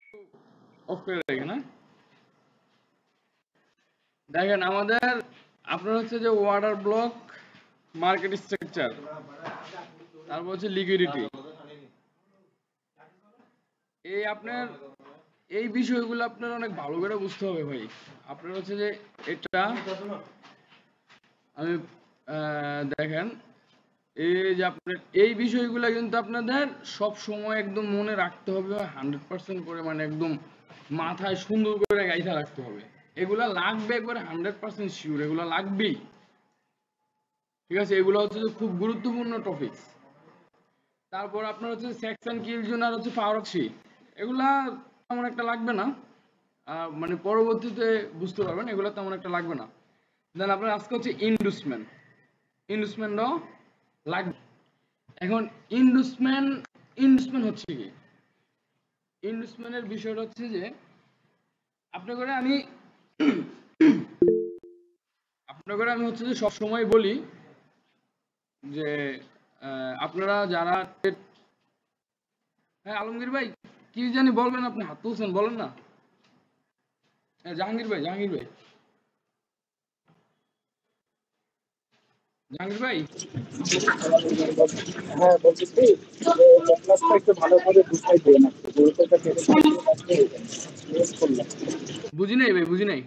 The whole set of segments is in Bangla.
অফ করে রাখেন। হ্যাঁ, দেখেন আমাদের আপনার হচ্ছে যে ওয়াটার ব্লক, মার্কেট স্ট্রাকচার, তারপর হচ্ছে লিকুইডিটি, এই আপনার এই বিষয়গুলো আপনার অনেক ভালো করে বুঝতে হবে ভাই। আপনার হচ্ছে যে এটা আমি দেখেন এই যে আপনার এই বিষয়গুলো কিন্তু আপনাদের সব সময় একদম মনে রাখতে হবে 100% করে, মানে একদম মাথায় সুন্দর করে গাইথা রাখতে হবে। এগুলা লাগবে একবারে 100% শিওর, এগুলা লাগবেই। ঠিক আছে, এগুলো হচ্ছে যে খুব গুরুত্বপূর্ণ টপিকস। তারপর আপনার হচ্ছে সেকশন কিল জোন আর হচ্ছে পাওয়ারক্সি, এগুলা তেমন একটা লাগবে না, মানে পরবর্তীতে বুঝতে পারবেন, এগুলো তেমন একটা লাগবে না। দেন আপনার আজকে হচ্ছে ইন্ডুসমেন্ট, ইন্ডুসমেন্টও লাগবে। এখন ইন্ডুসমেন্ট হচ্ছে কি, ইন্ডুসমেন্টের বিষয়টা হচ্ছে যে আপনাকে আমি হচ্ছে যে সবসময় বলি যে আপনারা যারা হ্যাঁ আলমগীর ভাই কি জানি বলবেন, আপনি হাত তুলছেন, বলেন না। হ্যাঁ, জাহাঙ্গীর ভাই জাহাঙ্গীর ভাই হ্যাঁ বলছি কি যে ক্লাসটা একটু ভালো করে বুঝাই দিয়ে না, গুরুত্বটা কেটে করলাম বুঝি নাই ভাই, বুঝি নাই।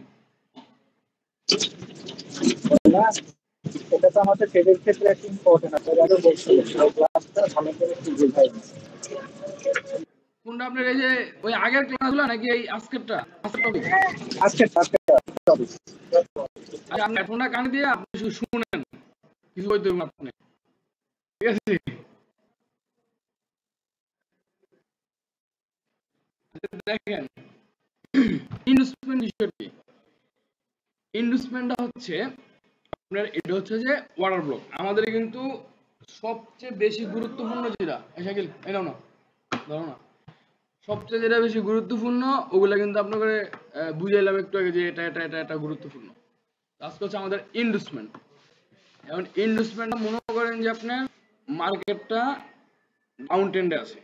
না। এটা তো আমাদের ট্রেডের ক্ষেত্রে একটা ইম্পর্টেন্ট, আপনারা আরো বলছিলেন ক্লাসটা ভালো করে একটু বুঝাই না। কোনটা আপনার, এই যে ওই আগের ক্লাসগুলো নাকি এই আজকেরটা, আজকের টপিক? আজকে আজকে টপিক। আচ্ছা, আপনি ফোনটা কানে দিয়ে আপনি শুধু শুনেন, কিছু বলতে হবে না আপনি, ঠিক আছে? দেখেন ইনভেস্টমেন্ট বিষয়টি, ইনভেস্টমেন্টটা হচ্ছে আপনার, এটা হচ্ছে যে ওয়াটার ব্লক আমাদের কিন্তু সবচেয়ে বেশি গুরুত্বপূর্ণ যেটা, এই শাকিল এই নাও না, ধরো না, সবচেয়ে যেটা বেশি গুরুত্বপূর্ণ ওগুলা কিন্তু আপনাকে বুঝাইলাম একটু আগে যে এটা এটা এটা এটা গুরুত্বপূর্ণ। আজকে হচ্ছে আমাদের ইনভেস্টমেন্ট। এখন ইনভেস্টমেন্টটা মনে করেন যে আপনার মার্কেটটা ডাউন ট্রেন্ডে আছে,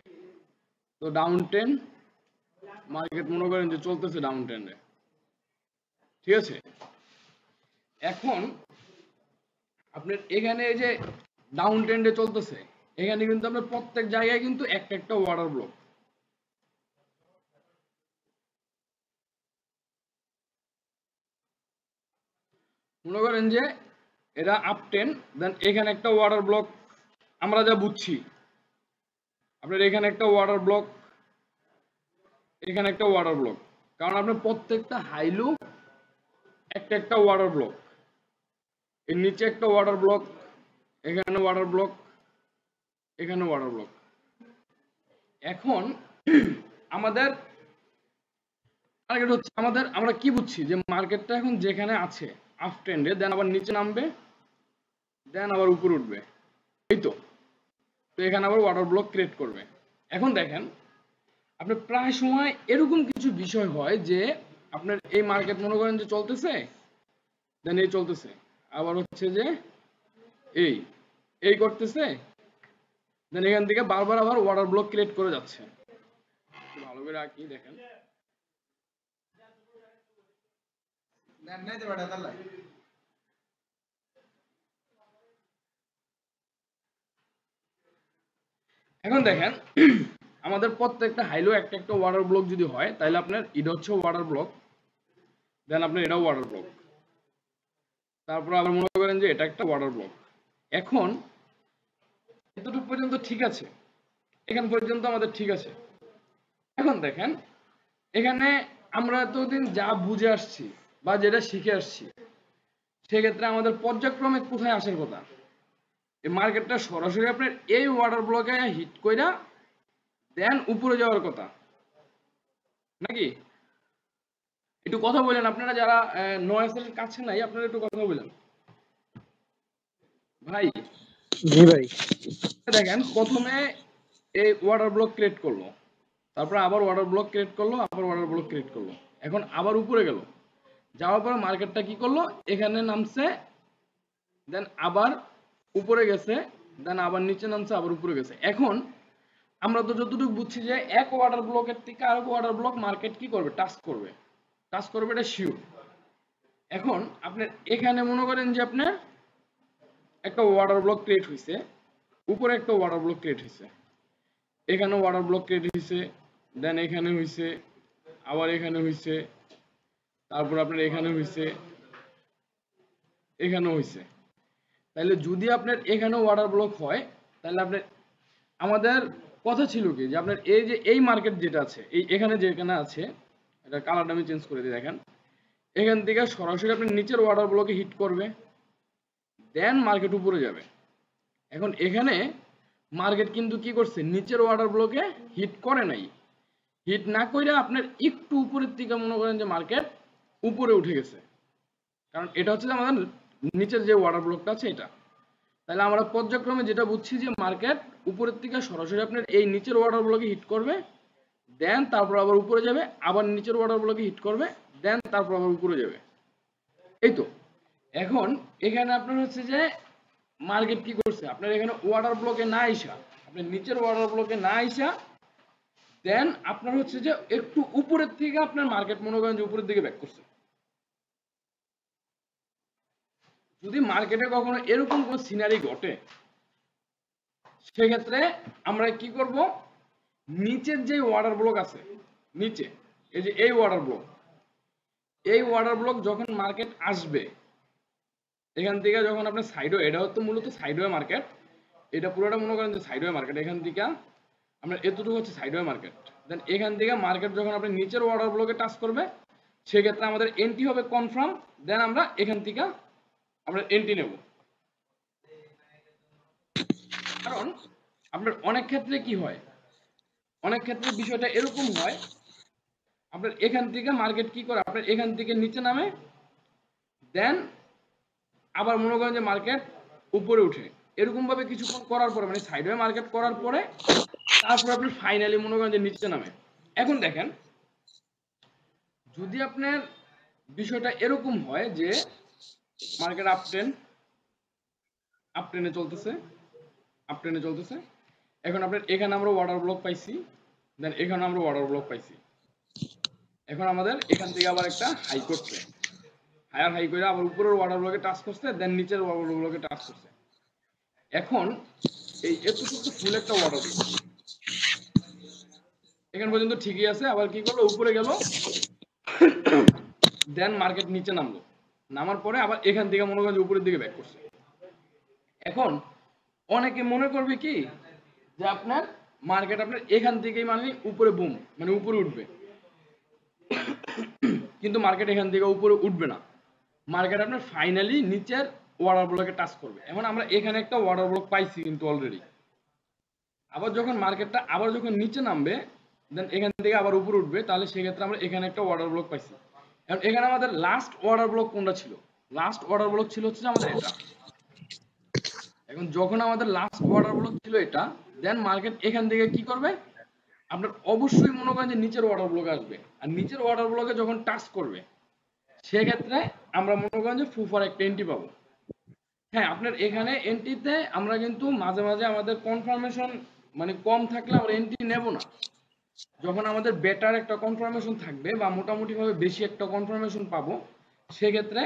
তো ডাউন ট্রেন্ড মার্কেট মনে করেন যে চলতেছে ডাউন ট্রেন্ডে, ঠিক আছে? এখন আপনার এখানে এই যে ডাউন ট্রেন্ডে চলতেছে, এখানে কিন্তু আপনার প্রত্যেক জায়গায় কিন্তু একটা একটা ওয়াটার ব্লক। মনে করেন যে এটা আপ ট্রেন্ড, দেন এখানে একটা ওয়াটার ব্লক, আমরা যা বুঝছি আপনার এখানে একটা ওয়াটার ব্লক, এখানে একটা ওয়াটার ব্লক, কারণ আপনার প্রত্যেকটা হাইলু একটা একটা ওয়াটার ব্লক, এর নিচে একটা ওয়াটার ব্লক, এখানে ওয়াটার ব্লক, এখানে ওয়াটার ব্লক। এখন আমাদের টার্গেট হচ্ছে আমাদের, আমরা কি বুঝছি যে মার্কেটটা এখন যেখানে আছে আপ ট্রেন্ডে, দেন আবার নিচে নামবে, দেন আবার উপরে উঠবে, এই তো। তো এখানে আবার ওয়াটার ব্লক ক্রিয়েট করবে। এখন দেখেন আপনার প্রায় সময় এরকম কিছু বিষয় হয় যে আপনার এই মার্কেট মনে করেন যে চলতেছে, দেন এই চলতেছে, আবার হচ্ছে যে এই এই করতেছে, দেন এখান থেকে বারবার আবার ওয়াটার ব্লক ক্রিয়েট করে যাচ্ছে। ভালো করে আঁকি দেখেন, এখন দেখেন আমাদের প্রত্যেকটা হাইলো একটা একটা ওয়াটার ব্লক যদি হয়, তাহলে আপনার এটা হচ্ছে ওয়াটার ব্লক, দেন আপনার এটাও ওয়াটার ব্লক, তারপর আবার মনে করেন যে এটা একটা ওয়াটার ব্লক। এখন এতটুকু পর্যন্ত ঠিক আছে, এখান পর্যন্ত আমাদের ঠিক আছে। এখন দেখেন এখানে আমরা এতদিন যা বুঝে আসছি বা যেটা শিখে আসছি, সেক্ষেত্রে আমাদের পর্যায়ক্রমে কোথায় আসার কথা, এই মার্কেটটা সরাসরি আপনার এই ওয়াটার ব্লকে হিট কইরা দেন উপরে যাওয়ার কথা নাকি? একটু কথা বলেন আপনারা যারা নয়েসের কাছে নাই, আপনারা একটু কথা বলেন ভাই। জি ভাই। দেখেন প্রথমে এই ওয়াটার ব্লক ক্রিয়েট করলো, তারপর আবার ওয়াটার ব্লক ক্রিয়েট করলো, আবার ওয়াটার ব্লক ক্রিয়েট করলো, এখন আবার উপরে গেল, যাওয়ার পরে মার্কেটটা কি করলো, এখানে নামছে, দেন আবার উপরে গেছে, দেন আবার নিচে নামছে, আবার উপরে গেছে। এখন আমরা তো যতটুকু বুঝছি যে এক ওয়াটার ব্লকের থেকে আরেক ওয়াটার ব্লক মার্কেট কি করবে, টাচ করবে, এটা শিওর। এখন আপনার এখানে মনে করেন যে আপনার একটা ওয়াটার ব্লক ক্রিয়েট হয়েছে, উপরে একটা ওয়াটার ব্লক ক্রিয়েট হয়েছে, এখানে ওয়াটার ব্লক ক্রিয়েট হয়েছে, দেন এখানে হয়েছে, আবার এখানে হয়েছে, তারপর আপনার এখানে হয়েছে, এখানেও হয়েছে। তাহলে যদি আপনার এখানে ওয়াটার ব্লক হয়, তাহলে আপনার আমাদের কথা ছিল কি যে আপনার এই যে এই মার্কেট যেটা আছে, এই এখানে যেখানে আছে, এটা কালারটা আমি চেঞ্জ করে দিই, দেখেন এখান থেকে সরাসরি আপনার নিচের ওয়াটার ব্লকে হিট করবে, দেন মার্কেট উপরে যাবে। এখন এখানে মার্কেট কিন্তু কি করছে, নিচের ওয়াটার ব্লকে হিট করে নাই, হিট না করে আপনার একটু উপরের দিকে মনে করেন যে মার্কেট উপরে উঠে গেছে, কারণ এটা হচ্ছে যে আমাদের নিচের যে ওয়াটার ব্লকটা আছে এটা। তাহলে আমরা পর্যায়ক্রমে যেটা বুঝছি যে মার্কেট উপরের থেকে সরাসরি আপনার এই নিচের ওয়াটার ব্লকে হিট করবে, দেন তারপর আবার উপরে যাবে, আবার নিচের ওয়াটার ব্লকে হিট করবে, দেন তারপর আবার উপরে যাবে, এই তো। এখন এখানে আপনার হচ্ছে যে মার্কেট কি করছে, আপনার এখানে ওয়াটার ব্লকে না আইসা, আপনার নিচের ওয়াটার ব্লকে না আইসা, দেন আপনার হচ্ছে যে একটু উপরের থেকে আপনার মার্কেট মনে করেন যে উপরের দিকে ব্যাক করছে। যদি মার্কেটে কখনো এরকম কোন সিনারি ঘটে, সেক্ষেত্রে আমরা কি করব, নিচের যে ওয়াটার ব্লক আছে, নিচে এই যে এই ওয়াটার ব্লক, এই ওয়াটার ব্লক যখন মার্কেট আসবে, এখান থেকে যখন আপনার সাইডওয়ে, এটা হচ্ছে মূলত সাইডওয়ে মার্কেট, এটা পুরোটা মনে করেন যে সাইডওয়ে মার্কেট, এখান থেকে আপনার এতটুকু হচ্ছে সাইডওয়ে মার্কেট, দেন এখান থেকে মার্কেট যখন আপনি নিচের ওয়াটার ব্লকে টাচ করবে, সেক্ষেত্রে আমাদের এন্ট্রি হবে কনফার্ম, দেন আমরা এখান থেকে আমরা এন্ট্রি নেব। কারণ আপনার অনেক ক্ষেত্রে কি হয়, অনেক ক্ষেত্রে বিষয়টা এরকম হয়, আপনার এখান থেকে মার্কেট কি করে, আপনার এখান থেকে নিচে নামে, দেন আবার মনে করেন যে মার্কেট উপরে উঠে, এরকম ভাবে কিছুক্ষণ করার পরে, মানে সাইডওয়ে মার্কেট করার পরে তারপর আপনি ফাইনালি মনে করেন যে নিচে নামে। এখন দেখেন, যদি আপনার বিষয়টা এরকম হয় যে মার্কেট আপ ট্রেনে চলতেছে, এখন আপনার এখানে আমরা ওয়াটার ব্লক পাইছি, দেন এখানে আমরা ওয়াটার ব্লক পাইছি, এখন আমাদের এখান থেকে আবার একটা হাই করছে, হাই করে আবার উপরের ওয়াটার ব্লকে টাচ করছে, দেন নিচের ওয়াটার ব্লকে টাচ করছে। এখন এই এতটুকু ফুল একটা ওয়াটার ব্লক, এখান পর্যন্ত ঠিকই আছে, আবার কি করলো, উপরে গেল, দেন মার্কেট নিচে নামলো, নামার পরে আবার এখান থেকে মনে করেন যে উপরের দিকে ব্যাক করছে। এখন অনেকে মনে করবে কি যে আপনার মার্কেট আপনার এখান থেকেই মানে উপরে বুম, মানে উপরে উঠবে, কিন্তু মার্কেট এখান থেকে উপরে উঠবে না, মার্কেট আপনার ফাইনালি নিচের ওয়াটার ব্লকে টাচ করবে। এখন আমরা এখানে একটা ওয়াটার ব্লক পাইছি কিন্তু অলরেডি, আবার যখন মার্কেটটা আবার যখন নিচে নামবে, দেন এখান থেকে আবার উপরে উঠবে, তাহলে সেক্ষেত্রে আমরা এখানে একটা ওয়াটার ব্লক পাইছি। এখন এখানে আমাদের লাস্ট ওয়াটার ব্লক কোনটা ছিল, লাস্ট ওয়াটার ব্লক ছিল হচ্ছে আমাদের এটা। এখন যখন আমাদের লাস্ট ওয়াটার ব্লক ছিল এটা, দেন মার্কেট এখান থেকে কি করবে, আপনার অবশ্যই মনে করেন যে নিচের ওয়াটার ব্লকে আসবে, আর নিচের ওয়াটার ব্লকে যখন টাচ করবে, সেক্ষেত্রে আমরা মনে করেন যে ফুফার একটা এন্ট্রি পাবো। হ্যাঁ, আপনার এখানে এন্ট্রিতে আমরা কিন্তু মাঝে মাঝে আমাদের কনফার্মেশন মানে কম থাকলে আমরা এন্ট্রি নেব না, যখন আমাদের বেটার একটা কনফার্মেশন থাকবে বা মোটামুটি ভাবে বেশি একটা কনফার্মেশন পাবো, সেক্ষেত্রে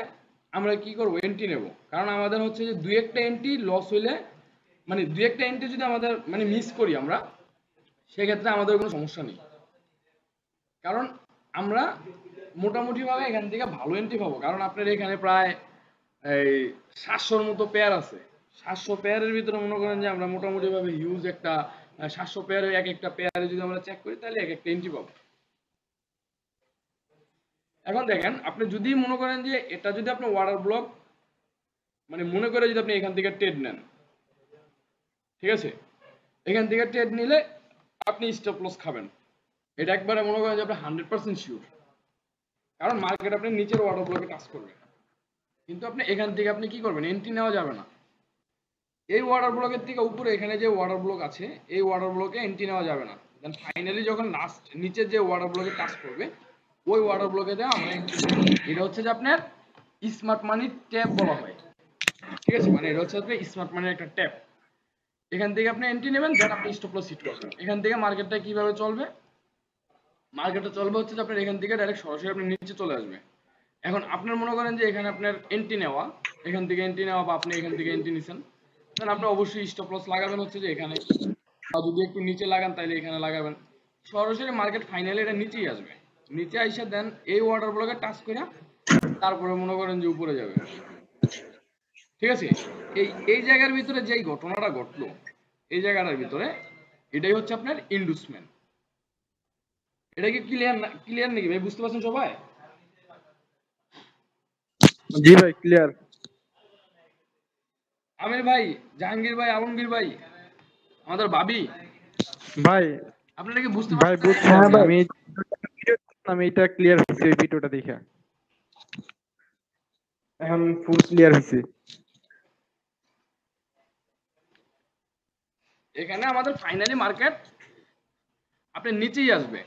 আমরা কি করব, এন্ট্রি নেব। কারণ আমাদের হচ্ছে যে দুই একটা এন্ট্রি লস হইলে, মানে দুই একটা এন্ট্রি যদি আমাদের মানে মিস করি আমরা, সেক্ষেত্রে আমাদের কোনো সমস্যা নেই, কারণ আমরা মোটামুটি ভাবে এখান থেকে ভালো এন্ট্রি পাবো। কারণ আপনার এখানে প্রায় এই 700-র মতো পেয়ার আছে, 700 পেয়ারের ভিতরে মনে করেন যে আমরা মোটামুটি ভাবে হিউজ একটা 700 পেয়ারের এক একটা পেয়ারে যদি আমরা চেক করি, তাহলে এক একটা এন্ট্রি পাবো। এখন দেখেন, আপনি যদি মনে করেন যে এটা যদি আপনি ওয়াটার ব্লক মানে মনে করে যদি আপনি এখান থেকে ট্রেড নেন, ঠিক আছে, এখান থেকে ট্রেড নিলে আপনি স্টপ লস খাবেন, এটা একবারে মনে করেন যে আপনি 100% শিওর, কারণ মার্কেট আপনি নিচের ওয়াটার ব্লকে টাচ করবে, কিন্তু আপনি এখান থেকে আপনি কি করবেন, এন্ট্রি নেওয়া যাবে না। এই ওয়াটার ব্লকের থেকে উপরে এখানে যে ওয়াটার ব্লক আছে, এই ওয়াটার ব্লকে এন্ট্রি নেওয়া যাবে না, দেন ফাইনালি যখন লাস্ট নিচের যে ওয়াটার ব্লকে টাচ করবে, ওই ওয়াটার ব্লকে দিয়ে আমরা এন্ট্রি নেব। এটা হচ্ছে যে আপনার স্মার্ট মানি ট্যাপ বলা হয়, ঠিক আছে, মানে এটা হচ্ছে আপনার স্মার্ট মানির একটা ট্যাপ। এখান থেকে আপনি এন্ট্রি নেবেন, দেন আপনি স্টপ লস হিট করবেন। এখান থেকে মার্কেটটা কিভাবে চলবে, মার্কেটটা চলবে হচ্ছে যে আপনার এখান থেকে ডাইরেক্ট সরাসরি আপনি নিচে চলে আসবে। এখন আপনার মনে করেন যে এখানে আপনার এন্ট্রি নেওয়া, এখান থেকে এন্ট্রি নেওয়া বা আপনি এখান থেকে এন্ট্রি নিছেন, দেন আপনি অবশ্যই স্টপ লস লাগাবেন হচ্ছে যে এখানে, বা যদি একটু নিচে লাগান তাহলে এখানে লাগাবেন। সরাসরি মার্কেট ফাইনালি এটা নিচেই আসবে, নিচে আইসা দেন এই ওয়াটার ব্লকে টাচ করে তারপরে মনে করেন যে উপরে যাবে। ঠিক আছে, এই এই জায়গার ভিতরে যেই ঘটনাটা ঘটলো, এই জায়গাটার ভিতরে এটাই হচ্ছে আপনার ইন্ডুসমেন্ট। এটা কি ক্লিয়ার ক্লিয়ার নাকি ভাই, বুঝতে পারছেন সবাই? জি ভাই ক্লিয়ার। আমির ভাই, জাহাঙ্গীর ভাই, আলমগীর ভাই, আমাদের ভাবি, ভাই আপনারা কি বুঝতে ভাই পারছেন? বুঝছি হ্যাঁ ভাই। আমি এটা ক্লিয়ার হচ্ছে এই ভিডিওটা দেখে, এখন ফুল ক্লিয়ার হচ্ছে। এখানে আমাদের ফাইনালি মার্কেট আপনার নিচেই আসবে,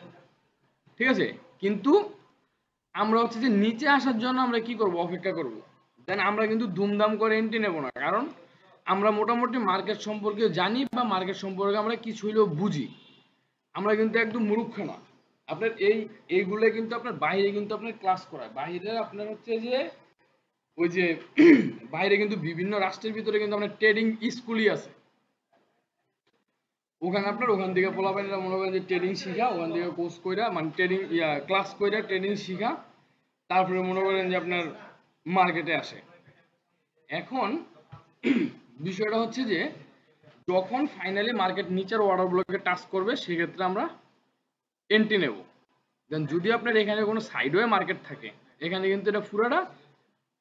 ঠিক আছে, কিন্তু আমরা হচ্ছে যে নিচে আসার জন্য আমরা কি করব, অপেক্ষা করব। দেন আমরা কিন্তু দুমদাম করে এন্ট্রি নেব না, কারণ আমরা মোটামুটি মার্কেট সম্পর্কে জানি বা মার্কেট সম্পর্কে আমরা কিছু হইলেও বুঝি। আমরা কিন্তু একদম মূর্খ না। আপনার এইগুলো কিন্তু আপনার বাইরে কিন্তু আপনার ক্লাস করায়, বাইরে আপনার হচ্ছে যে ওই যে বাইরে কিন্তু বিভিন্ন রাষ্ট্রের ভিতরে কিন্তু আপনার ট্রেডিং স্কুলই আছে। ওখানে আপনার ওখান থেকে পোলাপাইনরা মনে করেন যে ট্রেডিং শিখা, ওখান থেকে কোর্স কইরা মানে ট্রেডিং ক্লাস কইরা ট্রেডিং শিখা, তারপরে মনে করেন যে আপনার মার্কেটে আসে। এখন বিষয়টা হচ্ছে যে যখন ফাইনালি মার্কেট নিচের অর্ডার ব্লকে টাচ করবে সেক্ষেত্রে আমরা এন্ট্রি নেব। দেন যদি আপনার এখানে কোনো সাইডওয়ে মার্কেট থাকে, এখানে কিন্তু এটা পুরোটা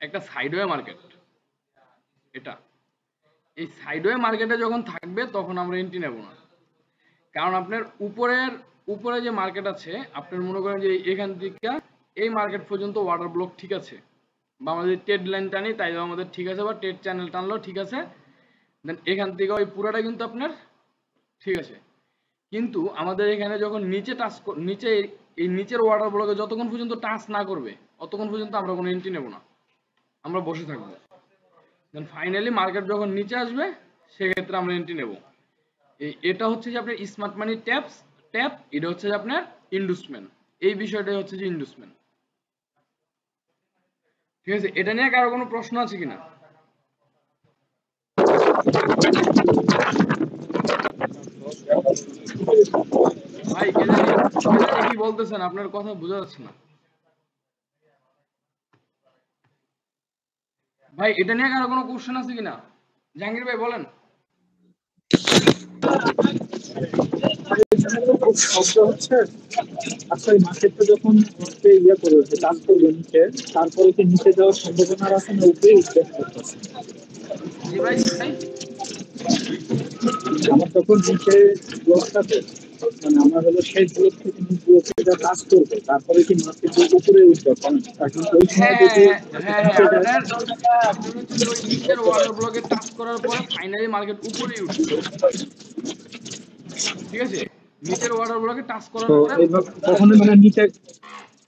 একটা সাইডওয়ে মার্কেট, এটা এই সাইডওয়ে মার্কেটে যখন থাকবে তখন আমরা এন্ট্রি নেব না, কারণ আপনার উপরে যে মার্কেট আছে আপনার মনে করেন যে এখান থেকে এই মার্কেট পর্যন্ত ওয়াটার ব্লক ঠিক আছে, বা আমাদের ট্রেড লাইন টানি তাইলেও আমাদের ঠিক আছে, বা ট্রেড চ্যানেল টানলেও ঠিক আছে। দেন এখান থেকে ওই পুরাটা কিন্তু আপনার ঠিক আছে, কিন্তু আমাদের এখানে যখন নিচে টাচ নিচে এই নিচের ওয়াটার ব্লকে যতক্ষণ পর্যন্ত টাচ না করবে ততক্ষণ পর্যন্ত আমরা কোনো এন্ট্রি নেব না, আমরা বসে থাকবো। দেন ফাইনালি মার্কেট যখন নিচে আসবে সেক্ষেত্রে আমরা এন্ট্রি নেব। এটা হচ্ছে যে আপনার স্মার্ট মানি ট্যাপ, এটা হচ্ছে যে আপনার ইন্ডুসমেন্ট। এই বিষয়টাই হচ্ছে যে ইন্ডুসমেন্ট। ঠিক আছে, এটা নিয়ে কারো কোনো প্রশ্ন আছে কিনা? ভাই কে জানি কি বলতেছেন, আপনার কথা বোঝা যাচ্ছে না ভাই। এটা নিয়ে কারো কোনো কোশ্চেন আছে কিনা? জাহাঙ্গীর ভাই বলেন। শব্দ হচ্ছে আচ্ছা, এই মার্কেটটা যখন ইয়ে করে কাজ করবে নিচে, তারপরে কি নিচে যাওয়ার সম্ভাবনা আছে না উপরে উঠবে? জি ভাই, আমার তখন নিচে ব্লকটাতে মানে আমার হলো সেই ব্লক থেকে ব্লকে কাজ করবে, তারপরে কি মার্কেট উপরে উঠবে? এখন ওই সময় হ্যাঁ যদি হ্যাঁ হ্যাঁ, আপনার আপনার হচ্ছে যে ওই নিচের ওয়াটার ব্লকে টাচ করার পরে ফাইনালি মার্কেট উপরেই উঠবে। ঠিক আছে, নিচের ওয়াটার ব্লকে টাচ করার তো পরে এইভাবে কখনো মানে নিচে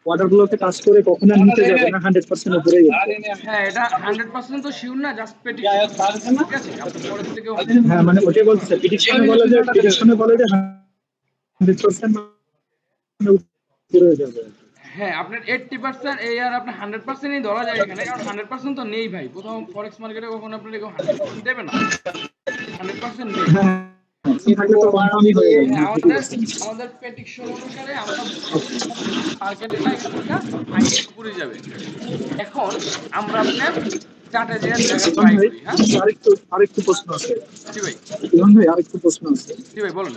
ওয়াটার ব্লকে টাচ করে কখনো নিচে যাবে না, 100% উপরে উঠবে। হ্যাঁ, এটা 100% তো শিওর না, জাস্ট প্রেডিকশন। ঠিক আছে, আপনি পরের থেকে হ্যাঁ মানে ওটাই বলছে, প্রেডিকশনে বলে যে 100% উপরে যাবে। হ্যাঁ, আপনার 80% এই আর আপনার 100%ই ধরা যায় এখানে, কারণ 100% তো নেই ভাই। কোথাও ফরেক্স মার্কেটে কখনো আপনার কেউ 100% দেবে না, 100% নেই। হ্যাঁ, থাকলে তো কনফার্মই হয়ে যাবে। হ্যাঁ, আমাদের প্রেডিকশন অনুসারে আমরা মার্কেটে ফাইনালি উপরে যাবে। এখন আমরা আপনার চার্টে দিয়ে দেখা ট্রাই করি। হ্যাঁ, আরেকটু প্রশ্ন আছে জি ভাই, ইভান ভাই, আরেকটু প্রশ্ন আছে। জি ভাই বলুন।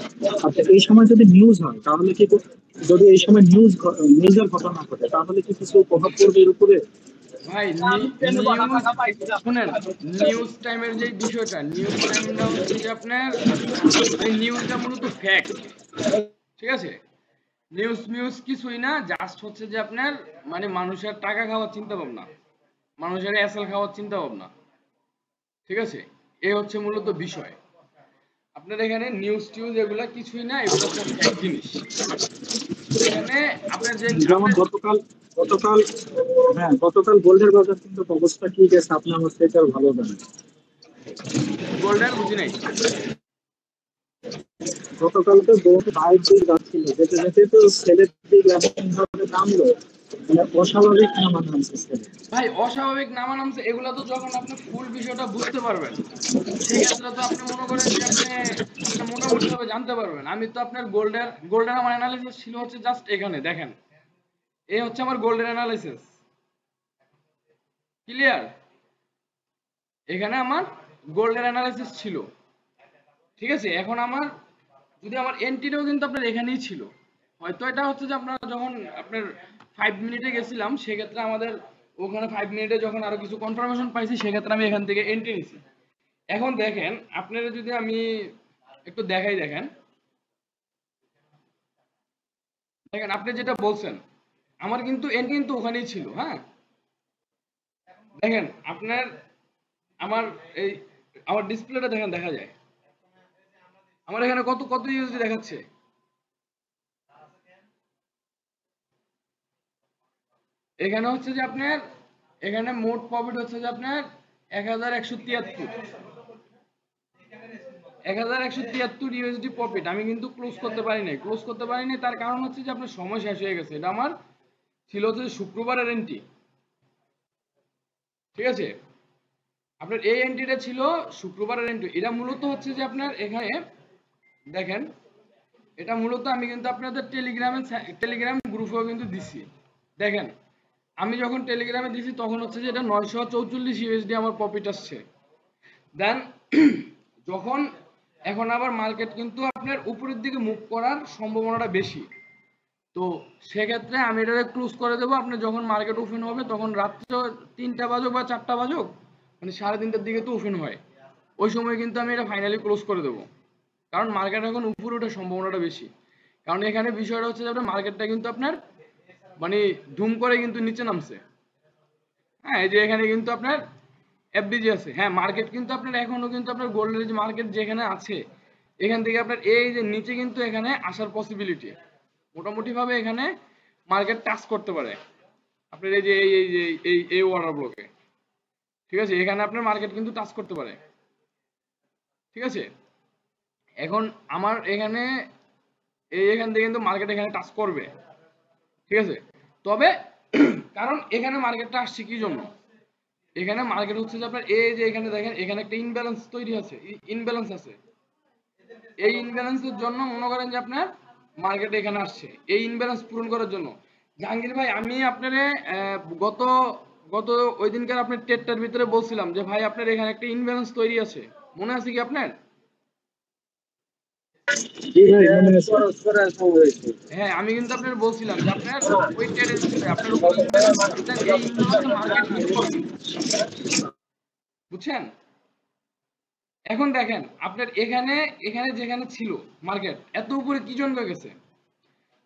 আচ্ছা, এই সময় যদি নিউজ হয় তাহলে কি, যদি এই সময় নিউজের ঘটনা ঘটে তাহলে কি কিছু প্রভাব পড়বে এর উপরে? ভাই নিউজ শুনেন, নিউজ টাইমের যে বিষয়টা, নিউজ টাইমটা হচ্ছে যে আপনার মানে নিউজটা মূলত ফ্যাক্ট। ঠিক আছে, নিউজ নিউজ কিছুই না, জাস্ট হচ্ছে যে আপনার মানে মানুষের টাকা খাওয়ার চিন্তা ভাবনা, মানুষের এসএল খাওয়ার চিন্তা ভাবনা। ঠিক আছে, এই হচ্ছে মূলত বিষয়। আপনার এখানে নিউজ টিউজ এগুলা কিছুই না, এগুলো সব ফ্যাক্ট জিনিস। এখানে আপনার যে যেমন গতকাল হ্যাঁ, গতকাল গোল্ডের বাজার কিন্তু অবস্থা কি গেছে আপনার হচ্ছে এটা ভালো জানেন। গোল্ডের বুঝি নাই। গতকাল তো বহুত বাইক দিয়ে যাচ্ছিল, যেতে যেতে তো ছেলের দিকে এমন ভাবে নামলো, মানে অস্বাভাবিক নামা নামছে ছেলে। ভাই অস্বাভাবিক নামা নামছে, এগুলা তো যখন আপনি ফুল বিষয়টা বুঝতে পারবেন সেক্ষেত্রে তো আপনি মনে করেন যে আপনি মোটামুটি ভাবে জানতে পারবেন। আমি তো আপনার গোল্ডের আমার অ্যানালিসিস ছিল হচ্ছে জাস্ট এখানে দেখেন, এই হচ্ছে আমার গোল্ডের অ্যানালিসিস, ক্লিয়ার? এখানে আমার গোল্ডের অ্যানালিসিস ছিল, ঠিক আছে? এখন আমার যদি আমার এন্ট্রিটাও কিন্তু আপনার এখানেই ছিল, হয়তো এটা হচ্ছে যে আপনার যখন আপনার 5 মিনিটে গেছিলাম সেক্ষেত্রে আমাদের ওখানে 5 মিনিটে যখন আরো কিছু কনফার্মেশন পাইছি সেক্ষেত্রে আমি এখান থেকে এন্ট্রি নিছি। এখন দেখেন আপনারা যদি আমি একটু দেখাই, দেখেন দেখেন আপনি যেটা বলছেন আমার কিন্তু এন্ট্রি কিন্তু ওখানেই ছিল, হ্যাঁ দেখেন আপনার আমার এই আমার ডিসপ্লেটা দেখেন, দেখা যায় আমার এখানে কত কত ইউএসডি দেখাচ্ছে। এখানে হচ্ছে যে আপনার এখানে মোট প্রফিট হচ্ছে যে আপনার 1173 ইউএসডি প্রফিট। আমি কিন্তু ক্লোজ করতে পারি নাই, তার কারণ হচ্ছে যে আপনার সময় শেষ হয়ে গেছে। এটা আমার ছিল হচ্ছে শুক্রবারের এন্ট্রি, ঠিক আছে? আপনার এই এন্ট্রিটা ছিল শুক্রবারের এন্ট্রি। এটা মূলত হচ্ছে যে আপনার এখানে দেখেন, এটা মূলত আমি কিন্তু আপনাদের টেলিগ্রাম গ্রুপেও কিন্তু দিছি। দেখেন আমি যখন টেলিগ্রামে দিছি তখন হচ্ছে যে এটা 944 ইউএসডি আমার প্রফিট আসছে। দেন যখন এখন আবার মার্কেট কিন্তু আপনার উপরের দিকে মুভ করার সম্ভাবনাটা বেশি, তো সেক্ষেত্রে আমি এটা ক্লোজ করে দেবো। আপনার যখন মার্কেট ওপেন হবে তখন রাত্রে 3টা বাজুক বা 4টা বাজুক, মানে 3:30টার দিকে তো ওপেন হয়, ওই সময় কিন্তু আমি এটা ফাইনালি ক্লোজ করে দেবো। কারণ মার্কেট এখন উপরে ওঠার সম্ভাবনাটা বেশি। কারণ এখানে বিষয়টা হচ্ছে যে আপনার মার্কেটটা কিন্তু আপনার মানে ধুম করে কিন্তু নিচে নামছে। হ্যাঁ, এই যে এখানে কিন্তু আপনার এফডিজি আছে। হ্যাঁ, মার্কেট কিন্তু আপনার এখনো কিন্তু আপনার গোল্ডের যে মার্কেট যেখানে আছে এখান থেকে আপনার এই যে নিচে কিন্তু এখানে আসার পসিবিলিটি মোটামুটি ভাবে এখানে মার্কেট টাচ করতে পারে আপনার এই যে এই অর্ডার ব্লকে, ঠিক আছে? এখানে আপনার মার্কেট কিন্তু টাচ করতে পারে, ঠিক আছে? এখন আমার এখানে এখান থেকে কিন্তু মার্কেট এখানে টাচ করবে, ঠিক আছে? তবে কারণ এখানে মার্কেটটা আসছে কি জন্য, এখানে মার্কেট হচ্ছে যে আপনার এই যে এখানে দেখেন এখানে একটা ইনব্যালেন্স তৈরি আছে, ইনব্যালেন্স আছে। এই ইনব্যালেন্সের জন্য মনে করেন যে আপনার মার্কেট এখানে আসছে এই ইনব্যালেন্স পূরণ করার জন্য। জাহাঙ্গীর ভাই আমি আপনারে গত গত ওই দিনকার আপনার টেটটার ভিতরে বলছিলাম যে ভাই আপনার এখানে একটা ইনব্যালেন্স তৈরি আছে, মনে আছে কি আপনার? জি ভাই, মনে আছে। হ্যাঁ, আমি কিন্তু আপনার বলছিলাম যে আপনার ওই ট্রেডের ভিতরে আপনার উপর ইনব্যালেন্স আছে, দেন এই ইনব্যালেন্সে মার্কেট হিট করবে কিন্তু, বুঝছেন? এখন দেখেন আপনার এখানে এখানে যেখানে ছিল মার্কেট এত উপরে কি জন্য গেছে,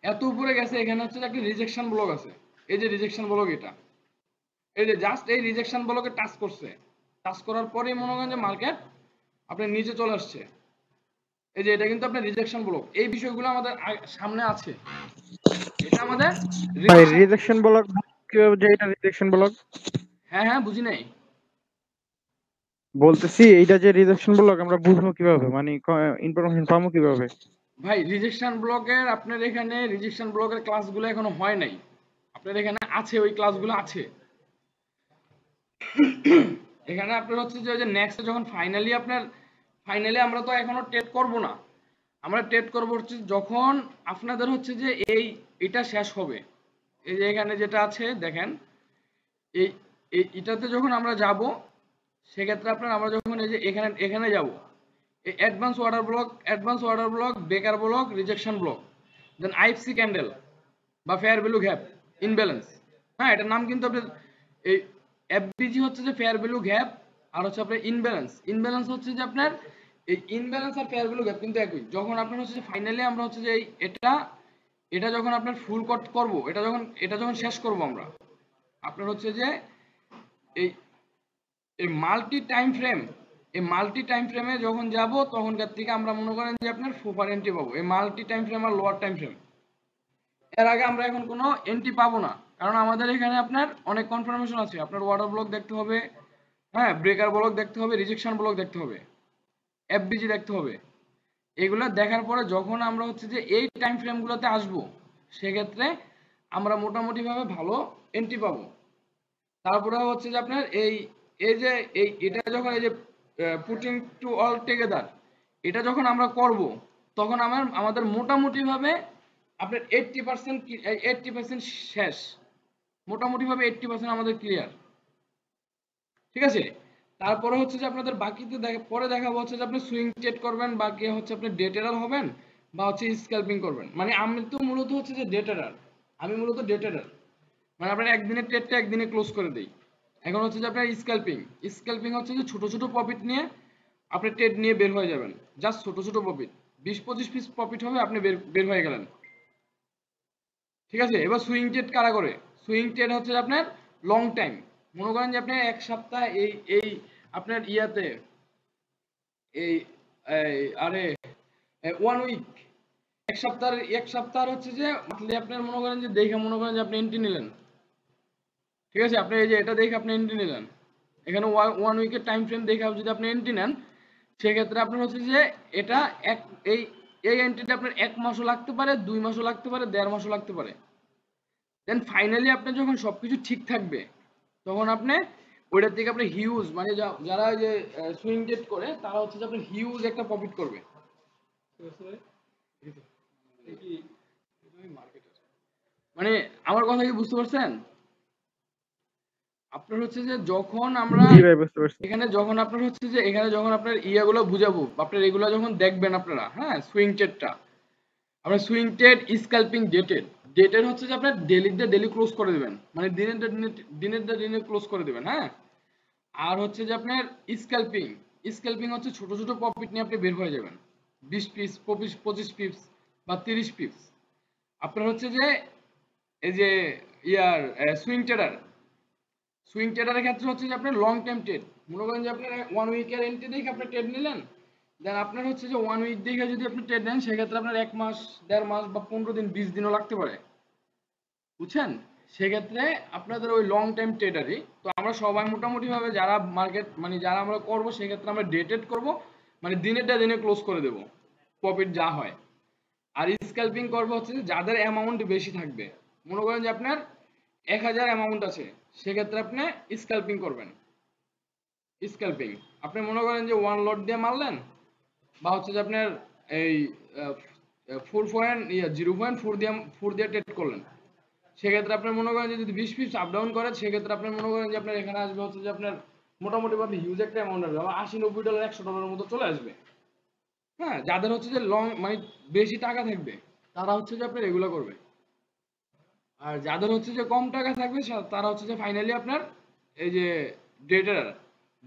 এত উপরে গেছে এখানে হচ্ছে যে একটা রিজেকশন ব্লক আছে। এই যে রিজেকশন ব্লক, এটা এই যে জাস্ট এই রিজেকশন ব্লকে টাচ করছে, টাচ করার পরেই মনে করেন যে মার্কেট আপনার নিচে চলে আসছে। এই যে এটা কিন্তু আপনার রিজেকশন ব্লক, এই বিষয়গুলো আমাদের সামনে আছে, এটা আমাদের ভাই রিজেকশন। রিজেকশন ব্লক কিভাবে, যে এটা রিজেকশন ব্লক? হ্যাঁ হ্যাঁ, বুঝি নাই। বলতেছি এইটা যে রিজেকশন ব্লক আমরা বুঝবো কিভাবে, মানে ইনফরমেশন পাবো কিভাবে? ভাই রিজেকশন ব্লকের আপনার এখানে রিজেকশন ব্লকের ক্লাসগুলো এখনো হয় নাই, আপনার এখানে আছে, ওই ক্লাসগুলো আছে। এখানে আপনার হচ্ছে যে ওই যে নেক্সট যখন ফাইনালি আমরা তো এখনো টেট করব না, আমরা টেট করব হচ্ছে যখন আপনাদের হচ্ছে যে এটা শেষ হবে। এই যে এখানে যেটা আছে দেখেন, এই এটাতে যখন আমরা যাব সেক্ষেত্রে আপনার আমরা যখন এই যে এখানে এখানে যাব, এই অ্যাডভান্স অর্ডার ব্লক, বেকার ব্লক, রিজেকশন ব্লক, দেন আইএফসি ক্যান্ডেল বা ফেয়ার ভ্যালু গ্যাপ, ইনব্যালেন্স। হ্যাঁ, এটার নাম কিন্তু আপনার এই এফবিজি হচ্ছে যে ফেয়ার ভ্যালু গ্যাপ, আর হচ্ছে আপনার ইনব্যালেন্স হচ্ছে যে আপনার এই ইনব্যালেন্স আর ফেয়ার ভ্যালু গ্যাপ কিন্তু একই। যখন আপনার হচ্ছে যে ফাইনালি আমরা হচ্ছে যে এটা এটা যখন আপনার ফুল কট করব, এটা যখন শেষ করব আমরা, আপনার হচ্ছে যে এই এই মাল্টি টাইম ফ্রেমে যখন যাব তখনকার থেকে আমরা মনে করেন যে আপনার সুপার এন্ট্রি পাবো এই মাল্টি টাইম ফ্রেম আর লোয়ার টাইম ফ্রেম। এর আগে আমরা এখন কোনো এন্ট্রি পাবো না, কারণ আমাদের এখানে আপনার অনেক কনফার্মেশন আছে। আপনার ওয়াটার ব্লক দেখতে হবে, হ্যাঁ ব্রেকার ব্লক দেখতে হবে, রিজেকশন ব্লক দেখতে হবে, এফবিজি দেখতে হবে। এগুলো দেখার পরে যখন আমরা হচ্ছে যে এই টাইম ফ্রেমগুলোতে আসবো, সেক্ষেত্রে আমরা মোটামুটিভাবে ভালো এন্ট্রি পাবো। তারপরে হচ্ছে যে আপনার এই এই যে এটা যখন এই যে পুটিং টু অল টুগেদার, এটা যখন আমরা করব, তখন আমাদের মোটামুটিভাবে আপনার 80% শেষ, মোটামুটিভাবে 80% আমাদের ক্লিয়ার। ঠিক আছে, তারপরে হচ্ছে যে আপনাদের বাকিতে পরে দেখাবো হচ্ছে যে আপনি সুইং ট্রেড করবেন, বাকি হচ্ছে আপনি ডে ট্রেডার হবেন বা হচ্ছে স্ক্যাল্পিং করবেন। মানে আমি তো মূলত হচ্ছে যে ডে ট্রেডার, আমি মূলত ডে ট্রেডার, মানে আপনার একদিনের ট্রেডটা একদিনে ক্লোজ করে দেই। এখন হচ্ছে যে আপনার স্ক্যাল্পিং, স্ক্যাল্পিং হচ্ছে যে ছোট ছোট প্রফিট নিয়ে আপনি ট্রেড নিয়ে বের হয়ে যাবেন, জাস্ট ছোট ছোট প্রফিট, 20-25 পিস প্রফিট হবে, আপনি বের হয়ে গেলেন। ঠিক আছে, এবার সুইং ট্রেড কারা করে? সুইং ট্রেড হচ্ছে আপনার লং টাইম, মনে করেন যে আপনি এক সপ্তাহ এই এই আপনার ইয়াতে এই আরে 1 উইক, এক সপ্তাহ হচ্ছে যে মান্থলি আপনার মনে করেন যে দেখে মনে করেন যে আপনি এন্ট্রি নিলেন। ঠিক আছে, আপনি এই যে এটা দেখে আপনি এন্ট্রি নিলেন, এখানে 1 উইকের টাইম ফ্রেম দেখে যদি আপনি এন্ট্রি নেন, সেক্ষেত্রে আপনার হচ্ছে যে এটা এক এই এই এন্ট্রিটা আপনার 1 মাসও লাগতে পারে, 2 মাসও লাগতে পারে, 1.5 মাসও লাগতে পারে। দেন ফাইনালি আপনার যখন সবকিছু ঠিক থাকবে, তখন আপনি ওইটার থেকে আপনি হিউজ, মানে যারা যে সুইং ট্রেড করে তারা হচ্ছে যে আপনার হিউজ একটা প্রফিট করবে। মানে আমার কথা কি বুঝতে পারছেন? আপনার হচ্ছে যে যখন আমরা জি ভাই, বুঝতে পারছি। এখানে যখন আপনার হচ্ছে যে এখানে যখন আপনার ইয়াগুলো বুঝাবো, আপনার এগুলো যখন দেখবেন আপনারা, হ্যাঁ, সুইং ট্রেডটা আপনার সুইং ট্রেড, স্ক্যাল্পিং, ডেটেড হচ্ছে যে আপনার ডেলি ক্লোজ করে দেবেন, মানে দিনে ক্লোজ করে দেবেন, হ্যাঁ। আর হচ্ছে যে আপনার স্ক্যাল্পিং, স্ক্যাল্পিং হচ্ছে ছোট ছোট প্রফিট নিয়ে আপনি বের হয়ে যাবেন, 20 পিস, 25 পিস বা 30 পিস। আপনার হচ্ছে যে এই যে ইয়ার সুইং ট্রেডারের ক্ষেত্রে হচ্ছে যে আপনার লং টাইম ট্রেড, মনে করেন যে আপনার 1 উইকের এন্ট্রি দেখে আপনি ট্রেড নিলেন, দেন আপনার হচ্ছে যে 1 উইক দেখে যদি আপনি ট্রেড নেন, সেক্ষেত্রে আপনার 1 মাস, 1.5 মাস বা 15 দিন, 20 দিনও লাগতে পারে, বুঝছেন? সেক্ষেত্রে আপনাদের ওই লং টাইম ট্রেডারই তো আমরা সবাই মোটামুটি ভাবে যারা মার্কেট, মানে যারা আমরা করবো, সেক্ষেত্রে আমরা ডে ট্রেড করবো, মানে দিনেরটা দিনে ক্লোজ করে দেবো, প্রফিট যা হয়। আর স্ক্যাল্পিং করবো হচ্ছে যে যাদের অ্যামাউন্ট বেশি থাকবে, মনে করেন যে আপনার 1000 অ্যামাউন্ট আছে, সেক্ষেত্রে আপনি স্ক্যাল্পিং করবেন। স্ক্যাল্পিং আপনি মনে করেন যে 1 লট দিয়ে মারলেন, বা হচ্ছে যে আপনার এই 0.4 দিয়ে ট্রেড করলেন, সেক্ষেত্রে আপনার মনে করেন যে যদি 20 পিস আপ ডাউন করে, সেক্ষেত্রে আপনার মনে করেন যে আপনার এখানে আসবে হচ্ছে যে আপনার মোটামুটি ভাবে হিউজ একটা অ্যামাউন্ট আসবে, আমার $80-90 $100 মতো চলে আসবে। হ্যাঁ, যাদের হচ্ছে যে লং, মানে বেশি টাকা থাকবে, তারা হচ্ছে যে আপনার এগুলো করবে। আর যাদের হচ্ছে যে কম টাকা থাকবে, তারা হচ্ছে যে ফাইনালি আপনার এই যে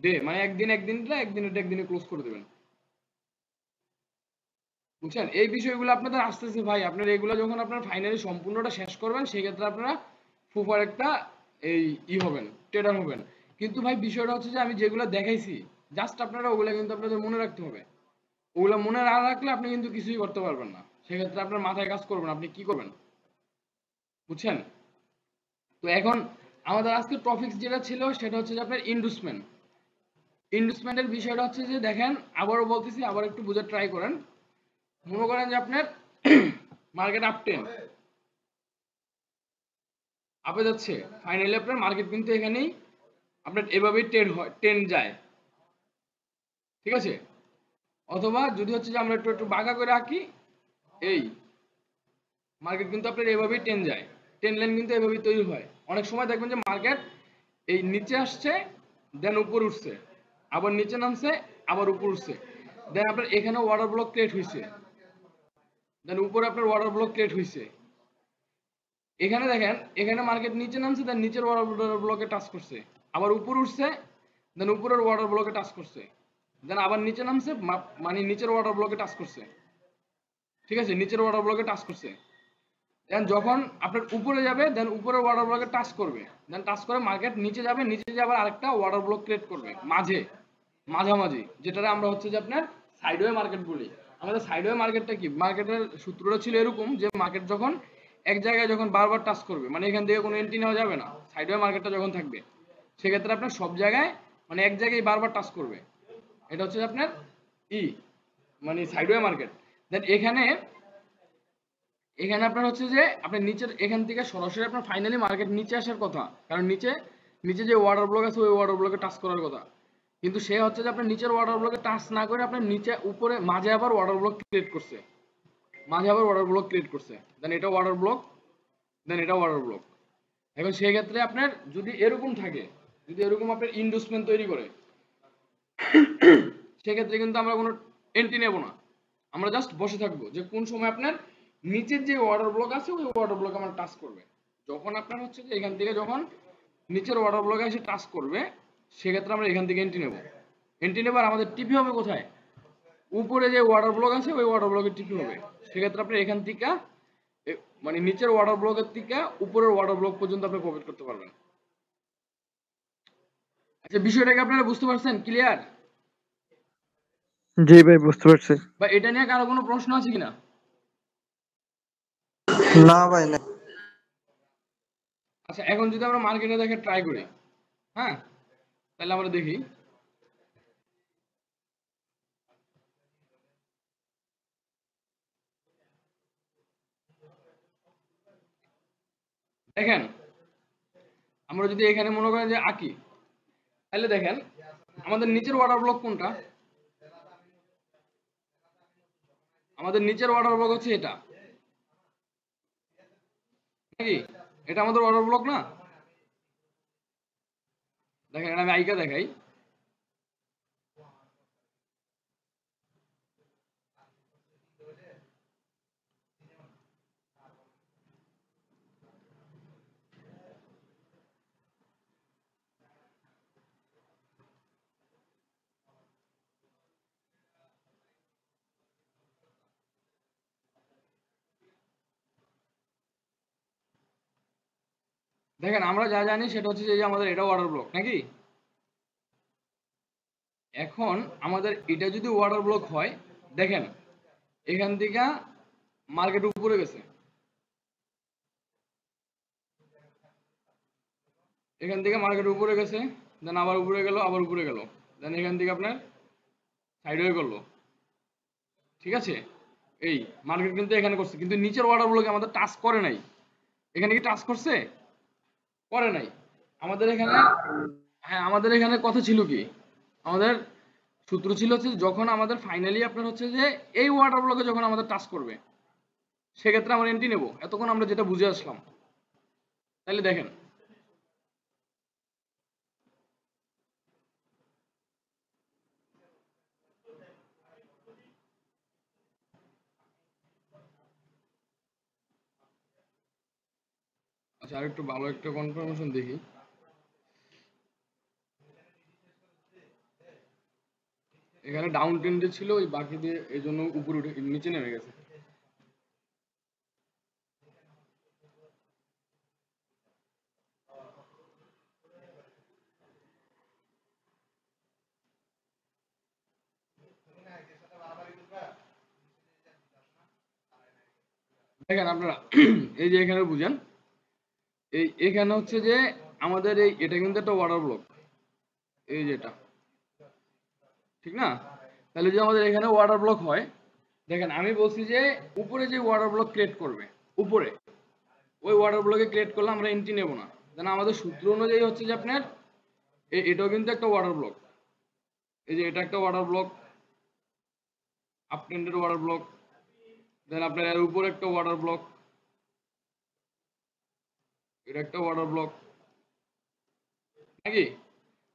ডে মানে একদিনে ক্লোজ করে দেবেন, বুঝছেন? এই বিষয়গুলো আপনাদের আসতেছে ভাই, আপনার এগুলো যখন আপনার ফাইনালি সম্পূর্ণটা শেষ করবেন, সেক্ষেত্রে আপনারা ফুফার একটা এই হবেন, ট্রেডার হবেন। কিন্তু ভাই বিষয়টা হচ্ছে যে আমি যেগুলো দেখাইছি, জাস্ট আপনারা ওগুলো কিন্তু আপনাদের মনে রাখতে হবে। ওগুলো মনে না রাখলে আপনি কিন্তু কিছুই করতে পারবেন না, সেক্ষেত্রে আপনার মাথায় কাজ করবেন আপনি কি করবেন, বুঝছেন? তো এখন আমাদের আজকে টপিকস যেটা ছিল, সেটা হচ্ছে যে আপনার ইনভেস্টমেন্টের বিষয়টা হচ্ছে যে দেখেন, আবারও বলতেছি, আবার একটু বোঝার ট্রাই করেন। মনে করেন যে আপনার মার্কেট আপে যাচ্ছে, ফাইনালি আপনার মার্কেট কিন্তু এখানেই আপনার এভাবেই ট্রেন্ড যায়, ঠিক আছে? অথবা যদি হচ্ছে যে আমরা একটু একটু বাঁকা করে আঁকি, এই মার্কেট কিন্তু আপনার এভাবেই ট্রেন্ড যায়, ট্রেন্ড লাইন কিন্তু এভাবেই তৈরি হয়। অনেক সময় দেখবেন যে মার্কেট এই নিচে আসছে, দেন উপর উঠছে, আবার নিচে নামছে, আবার উপর উঠছে, দেন আপনার এখানে ওয়াটার ব্লক ক্রিয়েট হয়েছে, দেন উপরে আপনার ওয়াটার ব্লক ক্রিয়েট হয়েছে। এখানে দেখেন, এখানে মার্কেট নিচে নামছে, দেন নিচের ওয়াটার ব্লকে টাচ করছে, আবার উপর উঠছে, দেন উপরের ওয়াটার ব্লকে টাচ করছে, দেন আবার নিচে নামছে, মানে নিচের ওয়াটার ব্লকে টাচ করছে, ঠিক আছে, নিচের ওয়াটার ব্লকে টাচ করছে। দেন যখন আপনার উপরে যাবে, দেন উপরের ওয়াটার ব্লকে টাচ করবে, দেন টাচ করে মার্কেট নিচে যাবে, নিচে যাবার আরেকটা ওয়াটার ব্লক ক্রিয়েট করবে মাঝামাঝি, যেটা আমরা হচ্ছে যে আপনার সাইডওয়ে মার্কেট বলি। আমাদের সাইডওয়ে মার্কেটটা কি, মার্কেটের সূত্রটা ছিল এরকম যে মার্কেট যখন এক জায়গায় যখন বারবার টাচ করবে, মানে এখান থেকে কোনো এন্ট্রি নেওয়া যাবে না, সাইডওয়ে মার্কেটটা যখন থাকবে, সেক্ষেত্রে আপনার সব জায়গায়, মানে এক জায়গায় বারবার টাচ করবে, এটা হচ্ছে আপনার ই মানে সাইডওয়ে মার্কেট। দেন এখানে আপনার হচ্ছে যে আপনি নিচের এখান থেকে সরাসরি আপনার ফাইনালি মার্কেট নিচে আসার কথা, কারণ নিচে যে ওয়াটার ব্লক আছে ওই ওয়াটার ব্লকে টাচ করার কথা, কিন্তু সে হচ্ছে যে আপনার নিচের ওয়াটার ব্লকে টাচ না করে আপনার নিচে উপরে মাঝে আবার ওয়াটার ব্লক ক্রিয়েট করছে, দেন এটা ওয়াটার ব্লক, দেন এটা ওয়াটার ব্লক। এখন সেই ক্ষেত্রে আপনার যদি এরকম থাকে, যদি এরকম আপনার ইন্ডোসমেন্ট তৈরি করে, সেক্ষেত্রে কিন্তু আমরা কোনো এন্ট্রি নেব না, আমরা জাস্ট বসে থাকবো যে কোন সময় আপনার নিচের যে ওয়াটার ব্লক আছে ওই ওয়াটার ব্লক আমরা টাচ করবে। যখন আপনার হচ্ছে যে এখান থেকে যখন নিচের ওয়াটার ব্লকে এসে টাচ করবে, সেক্ষেত্রে আমরা এখান থেকে এন্ট্রি নেব। আর আমাদের টিপি হবে কোথায়? উপরে যে ওয়াটার ব্লক আছে ওই ওয়াটার ব্লকে টিপি হবে। সেক্ষেত্রে আপনি এখান থেকে মানে নিচের ওয়াটার ব্লকের থেকে উপরের ওয়াটার ব্লক পর্যন্ত আপনি প্রফিট করতে পারবেন। আচ্ছা, বিষয়টাকে আপনারা বুঝতে পারছেন? ক্লিয়ার? জি ভাই, বুঝতে পারছি। বা এটা নিয়ে কারো কোনো প্রশ্ন আছে কিনা? না ভাই না। আচ্ছা, এখন যদি আমরা মার্কেটে দেখে ট্রাই করি, হ্যাঁ, তাহলে আমরা দেখি দেখেন আমরা যদি এখানে মনে করেন যে আঁকি, তাহলে দেখেন আমাদের নিচের ওয়াটার ব্লক কোনটা? আমাদের নিচের ওয়াটার ব্লক হচ্ছে এটা, নাকি? এটা আমাদের ওয়াটার ব্লক না? দেখেন এটা আমি আইকা দেখাই। দেখেন আমরা যা জানি সেটা হচ্ছে যে আমাদের এটা ওয়াটার ব্লক, নাকি? এখন আমাদের এটা যদি ওয়াটার ব্লক হয়, দেখেন এখান থেকে মার্কেট উপরে গেছে, এখান থেকে মার্কেট উপরে গেছে, দেন আবার উপরে গেল, আবার উপরে গেল, দেন এখান থেকে আপনার সাইডওয়ে করলো, ঠিক আছে? এই মার্কেট কিন্তু এখানে করছে, কিন্তু নিচের ওয়াটার ব্লকে আমাদের টাচ করে নাই। এখানে কি টাচ করছে? করে নাই। আমাদের এখানে, হ্যাঁ, আমাদের এখানে কথা ছিল কি, আমাদের সূত্র ছিল হচ্ছে যখন আমাদের ফাইনালি আপনার হচ্ছে যে এই ওয়াটার ব্লকে যখন আমাদের টাচ করবে, সেক্ষেত্রে আমরা এন্ট্রি নেব। এতক্ষণ আমরা যেটা বুঝে আসলাম, তাহলে দেখেন আচ্ছা, আর একটু ভালো একটা কনফার্মেশন দেখি। এখানে ডাউন ট্রেন্ডে ছিল, ওই বাকি দিয়ে এই জন্য উপরে উঠে নিচে নেমে গেছে। দেখেন আপনারা এই যে এখানে বুঝেন, এখানে হচ্ছে যে আমাদের এটা কিন্তু একটা ওয়াটার ব্লক, এই যেটা, ঠিক না? তাহলে যদি আমাদের এখানে ওয়াটার ব্লক হয়, দেখেন আমি বলছি যে উপরে যে ওয়াটার ব্লক ক্রিয়েট করবে, উপরে ওই ওয়াটার ব্লকে ক্রিয়েট করলে আমরা এন্ট্রি নেব না। দেন আমাদের সূত্র অনুযায়ী হচ্ছে যে আপনার এটাও কিন্তু একটা ওয়াটার ব্লক, এই যে এটা একটা ওয়াটার ব্লক, আপ ট্রেন্ডের ওয়াটার ব্লক, দেন আপনার এর উপরে একটা ওয়াটার ব্লক, এটা একটা ওয়াটার ব্লক, নাকি?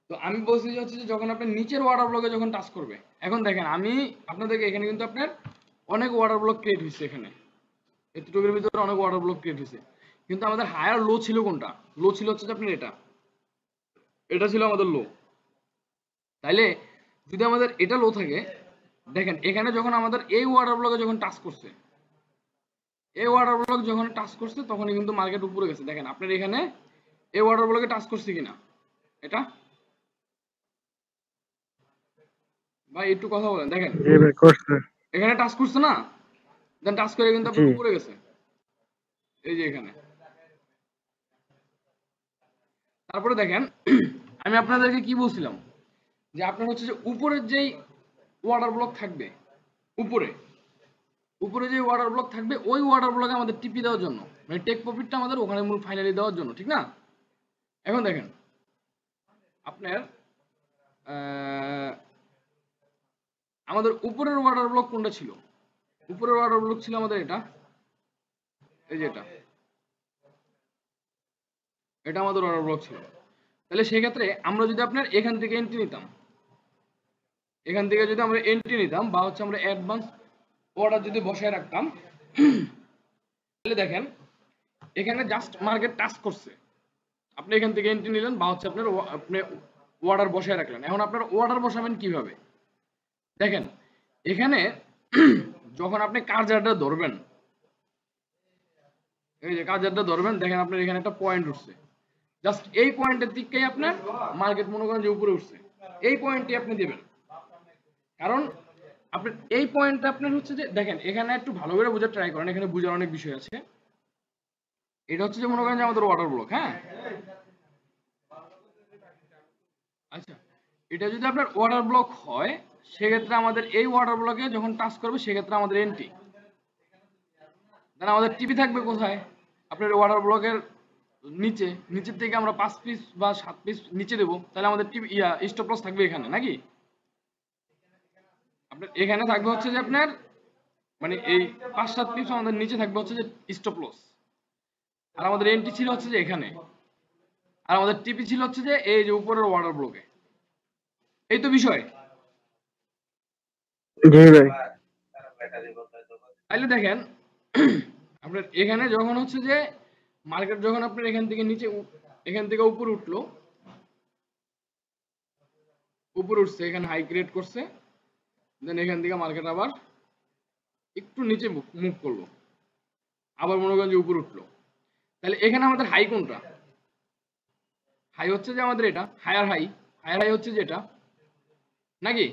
তো আমি বলছি যে হচ্ছে যে যখন আপনার নিচের ওয়াটার ব্লকে যখন টাচ করবে, এখন দেখেন আমি আপনাদেরকে এখানে কিন্তু আপনার অনেক ওয়াটার ব্লক ক্রিয়েট হয়েছে, এখানে এতটুকুর ভিতরে অনেক ওয়াটার ব্লক ক্রিয়েট হয়েছে, কিন্তু আমাদের হায়ার লো ছিল কোনটা? লো ছিল হচ্ছে যে আপনার এটা ছিল আমাদের লো। তাইলে যদি আমাদের এটা লো থাকে, দেখেন এখানে যখন আমাদের এই ওয়াটার ব্লকে যখন টাচ করছে, এই ওয়াটার ব্লক যখন টাচ করছে তখনই কিন্তু মার্কেট উপরে গেছে। দেখেন আপনার এখানে এই ওয়াটার ব্লকে টাচ করছে কিনা, এটা ভাই একটু কথা বলেন। দেখেন জি ভাই, করছে। এখানে টাচ করছে না, দেন টাচ করে কিন্তু জি। আপনার উপরে গেছে, এই যে এখানে। তারপরে দেখেন আমি আপনাদেরকে কি বলছিলাম, যে আপনার হচ্ছে যে উপরের যেই ওয়াটার ব্লক থাকবে, উপরে উপরে যে ওয়াটার ব্লক থাকবে ওই ওয়াটার ব্লকে আমাদের টিপি দেওয়ার জন্য, মানে টেক প্রফিটটা আমাদের ওখানে মূল ফাইনালি দেওয়ার জন্য, ঠিক না? এখন দেখেন আপনার আমাদের উপরের ওয়াটার ব্লক কোনটা ছিল? উপরের ওয়াটার ব্লক ছিল আমাদের এটা, এই যে এটা আমাদের ওয়াটার ব্লক ছিল। তাহলে সেক্ষেত্রে আমরা যদি আপনার এখান থেকে এন্ট্রি নিতাম, এখান থেকে যদি আমরা এন্ট্রি নিতাম বা হচ্ছে আমরা অ্যাডভান্স অর্ডার যদি বসায় রাখতাম, তাহলে দেখেন এখানে জাস্ট মার্কেট টাচ করছে, আপনি এখান থেকে এন্ট্রি নিলেন বা হচ্ছে আপনার আপনি অর্ডার বসায় রাখলেন। এখন আপনার অর্ডার বসাবেন কিভাবে? দেখেন এখানে যখন আপনি কার্সারটা ধরবেন, এই যে কার্সারটা ধরবেন, দেখেন আপনার এখানে একটা পয়েন্ট উঠছে, জাস্ট এই পয়েন্টের দিকেই আপনার মার্কেট মনে করেন যে উপরে উঠছে, এই পয়েন্টটি আপনি দিবেন। কারণ আপনার এই পয়েন্টটা আপনার হচ্ছে যে দেখেন এখানে একটু ভালো করে বোঝার ট্রাই করেন, এখানে বোঝার অনেক বিষয় আছে। এটা হচ্ছে যে মনে করেন যে আমাদের ওয়াটার ব্লক, হ্যাঁ আচ্ছা, এটা যদি আপনার ওয়াটার ব্লক হয় সেক্ষেত্রে আমাদের এই ওয়াটার ব্লকে যখন টাচ করবে সেক্ষেত্রে আমাদের এন্ট্রি, দেন আমাদের টিপি থাকবে কোথায়? আপনার ওয়াটার ব্লকের নিচে, নিচের থেকে আমরা 5 পিস বা 7 পিস নিচে দেবো, তাহলে আমাদের টিপি স্টপ লস থাকবে এখানে নাকি? আপনার এখানে থাকবে হচ্ছে যে আপনার মানে এই 5-7 পিস আমাদের নিচে থাকবে হচ্ছে যে স্টপ লস, আর আমাদের এন্ট্রি ছিল হচ্ছে যে এখানে, আর আমাদের টিপি ছিল হচ্ছে যে এই যে উপরের ওয়াটার ব্লকে। এই তো বিষয়। জি ভাই। তাহলে দেখেন আপনার এখানে যখন হচ্ছে যে মার্কেট যখন আপনার এখান থেকে নিচে এখান থেকে উপরে উঠলো, উপরে উঠছে, এখানে হাই ক্রিয়েট করছে, দেন এখান থেকে মার্কেট আবার একটু নিচে মুভ করলো, আবার মনে করেন যে উপরে উঠলো। তাহলে এখানে আমাদের হাই কোনটা? হাই হচ্ছে যে আমাদের এটা হায়ার হাই, হায়ার হাই হচ্ছে যেটা নাকি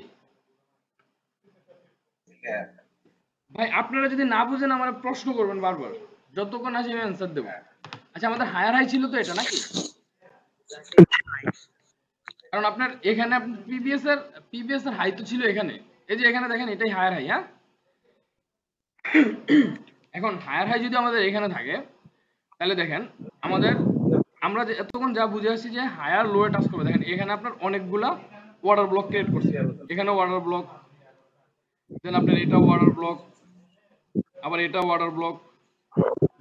ভাই? আপনারা যদি না বুঝেন আমার প্রশ্ন করবেন বারবার, যতক্ষণ আসে আমি অ্যান্সার দেবো। আচ্ছা আমাদের হায়ার হাই ছিল তো এটা নাকি? কারণ আপনার এখানে আপনি প্রিভিয়াস এর হাই তো ছিল এখানে, এই যে এখানে দেখেন এটাই হায়ার হাই, হ্যাঁ। এখন হায়ার হাই যদি আমাদের এখানে থাকে তাহলে দেখেন আমাদের আমরা যে এতক্ষণ যা বুঝে আসছি যে হায়ার লোয়ে টাচ করবে, দেখেন এখানে আপনার অনেকগুলা ওয়াটার ব্লক ক্রিয়েট করছে, এখানে ওয়াটার ব্লক, দেন আপনার এটা ওয়াটার ব্লক, আবার এটা ওয়াটার ব্লক,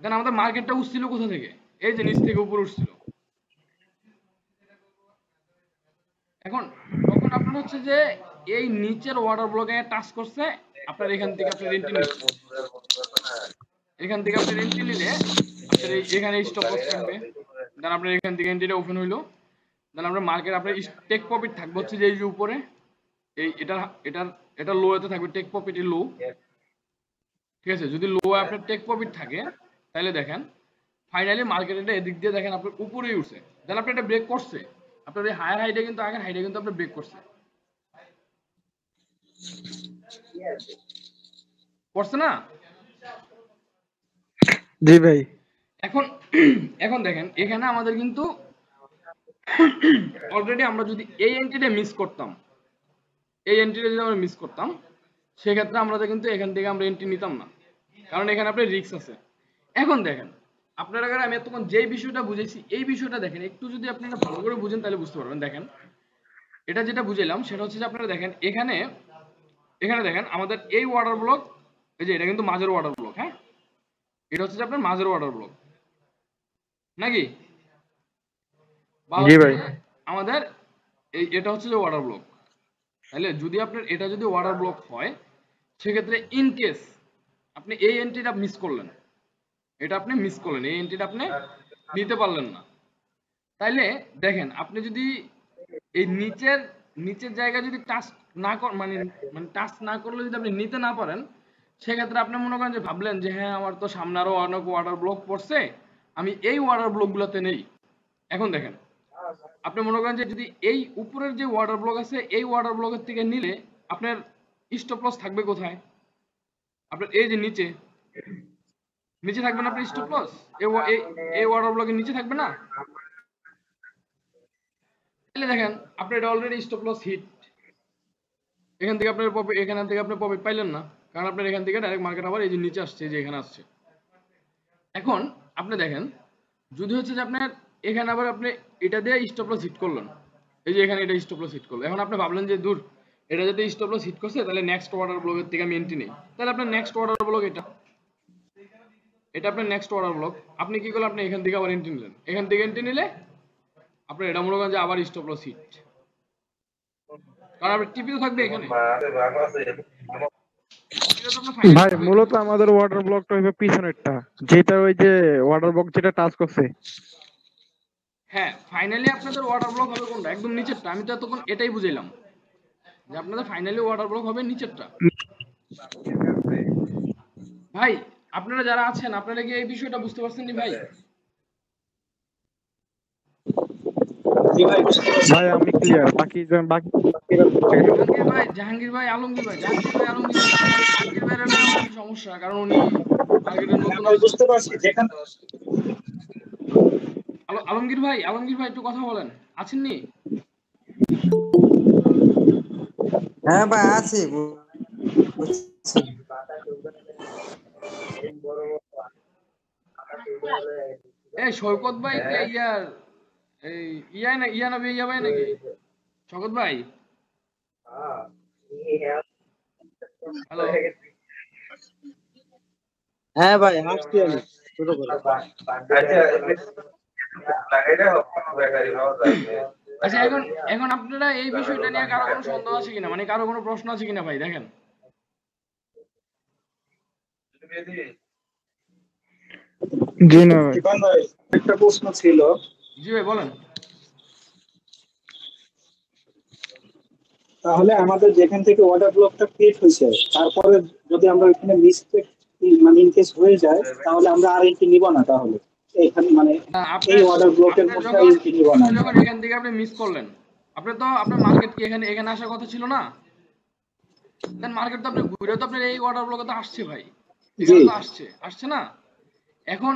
দেন আমাদের মার্কেটটা উঠছিল কোথা থেকে? এই যে নিচ থেকে উপরে উঠছিল। এখন যখন আপনার হচ্ছে যে এই নিচের ওয়াটার ব্লকে টাচ করছে, আপনার এখান থেকে আপনার এন্ট্রি নিচ্ছে, এখান থেকে আপনার এন্ট্রি নিলে আপনার এখানে স্টপ লস থাকবে, দেন আপনার এখান থেকে এন্ট্রিটা ওপেন হইলো, দেন আপনার মার্কেট আপনার টেক প্রফিট থাকবে হচ্ছে যে এই যে উপরে এই এটা লোতে থাকবে, টেক প্রফিট লো, ঠিক আছে? যদি লো আপনার টেক প্রফিট থাকে তাহলে দেখেন ফাইনালি মার্কেটে এদিক দিয়ে দেখেন আপনার উপরেই উঠছে, দেন আপনি এটা ব্রেক করছে, আপনার এই হায়ার হাইটা কিন্তু আগের হাইটা কিন্তু আপনার ব্রেক করছে, করছে না? জি ভাই। এখন এখন দেখেন এখানে আমাদের কিন্তু অলরেডি আমরা যদি এই এন্ট্রিটা মিস করতাম, এই এন্ট্রিটা যদি আমরা মিস করতাম সেক্ষেত্রে আমরা কিন্তু এখান থেকে আমরা এন্ট্রি নিতাম না, কারণ এখানে আপনার রিস্ক আছে। এখন দেখেন আপনারা আমি এতক্ষণ যেই বিষয়টা বুঝেছি এই বিষয়টা দেখেন একটু যদি আপনি এটা ভালো করে বুঝেন তাহলে বুঝতে পারবেন। দেখেন এটা যেটা বুঝাইলাম সেটা হচ্ছে যে আপনারা দেখেন এখানে এখানে দেখেন আমাদের এই ওয়াটার ব্লক, এই যে এটা কিন্তু মাঝের ওয়াটার ব্লক, হ্যাঁ এটা হচ্ছে যে আপনার মাঝের ওয়াটার ব্লক নাকি? বা জি ভাই। আমাদের এটা হচ্ছে যে ওয়াটার ব্লক। তাহলে যদি আপনার এটা যদি ওয়াটার ব্লক হয় সেক্ষেত্রে ইন কেস আপনি এই এন্ট্রিটা মিস করলেন, এটা আপনি মিস করলেন, এই এন্ট্রিটা আপনি নিতে পারলেন না, তাইলে দেখেন আপনি যদি এই নিচের নিচের জায়গা যদি টাচ না মানে মানে টাচ না করলে যদি আপনি নিতে না পারেন সেক্ষেত্রে আপনি মনে করেন যে ভাবলেন যে হ্যাঁ আমার তো সামনে আরো অনেক ওয়াটার ব্লক পড়ছে, আমি এই ওয়াটার ব্লকগুলোতে নেই। এখন দেখেন আপনি মনে করেন যে যদি এই উপরের যে ওয়াটার ব্লক আছে এই ওয়াটার ব্লকের থেকে নিলে আপনার স্টপ লস থাকবে কোথায়? আপনার এই যে নিচে, নিচে থাকবে না আপনার স্টপ লস, এই ওয়াটার ব্লকের নিচে থাকবে না? তাহলে দেখেন আপনার এটা অলরেডি স্টপ লস হিট, এখান থেকে আপনার প্রফিট, এখান থেকে আপনি প্রফিট পাইলেন না, কারণ আপনার এখান থেকে ডাইরেক্ট মার্কেট আবার এই যে নিচে আসছে, এই যে এখানে আসছে। এখন আপনি দেখেন, যদি হচ্ছে যে আপনার এখানে আবার আপনি এটা দিয়ে স্টপ লস হিট করলেন, এই যে এখানে এটা স্টপ লস হিট করলো, এখন আপনি ভাবলেন যে দূর এটা যদি স্টপ লস হিট করছে তাহলে নেক্সট অর্ডার ব্লকের থেকে আমি এন্ট্রি নেই, তাহলে আপনার নেক্সট অর্ডার ব্লক এটা আপনার নেক্সট অর্ডার ব্লক। আপনি কি করলেন, আপনি এখান থেকে আবার এন্ট্রি নিলেন, এখান থেকে এন্ট্রি নিলে আপনার এটা মনে করেন যে আবার স্টপ লস হিট, কারণ আপনার টিপিও থাকবে এখানে। ভাই মূলত আমাদের ওয়াটার ব্লকটা হইবে পিছনেরটা, যেটা ওই যে ওয়াটার ব্লক যেটা টাচ করছে। হ্যাঁ, ফাইনালি আপনাদের ওয়াটার ব্লক হবে কোনটা, একদম নিচেরটা। আমি তো এতক্ষণ এটাই বুঝাইলাম যে আপনাদের ফাইনালি ওয়াটার ব্লক হবে নিচেরটা। ভাই আপনারা যারা আছেন, আপনারা কি এই বিষয়টা বুঝতে পারছেন নি ভাই? ভাই আমি ক্লিয়ার, বাকি জাহাঙ্গীর ভাই, আলমগীর ভাই, জাহাঙ্গীর ভাইয়ের না আমার একটু সমস্যা, কারণ উনি মার্কেটে নতুন আসছে। বুঝতে পারছি যেখানে আলমগীর ভাই একটু কথা বলেন, আছেন নি? হ্যাঁ ভাই আছি। এই সৈকত ভাই কে ইয়ার এই ইয়া ভাই নাকি শকত ভাই? হ্যালো, হ্যাঁ ভাই আসছি আমি, শুরু করো। আচ্ছা এখন আপনারা এই বিষয়টা নিয়ে কারো কোনো সন্দেহ আছে কিনা, মানে কারো কোনো প্রশ্ন আছে কিনা ভাই? দেখেন, জি না ভাই। জীবন ভাই, একটা প্রশ্ন ছিল। জি ভাই বলেন। তাহলে আমাদের যেখান থেকে অর্ডার ব্লকটা ক্রিয়েট হয়েছে, তারপরে যদি আমরা এখানে মিস্টেক মানে ইনকেস হয়ে যায়, তাহলে আমরা আর এন্ট্রি নিব না। তাহলে এখানে মানে এই অর্ডার ব্লকের মধ্যে আর এন্ট্রি নিব না। যখন এখান থেকে আপনি মিস করলেন, আপনার মার্কেট কি এখানে আসার কথা ছিল না? দেন মার্কেট তো আপনি ঘুরে তো আপনার এই অর্ডার ব্লকে তো আসছে ভাই, এখানে তো আসছে না? এখন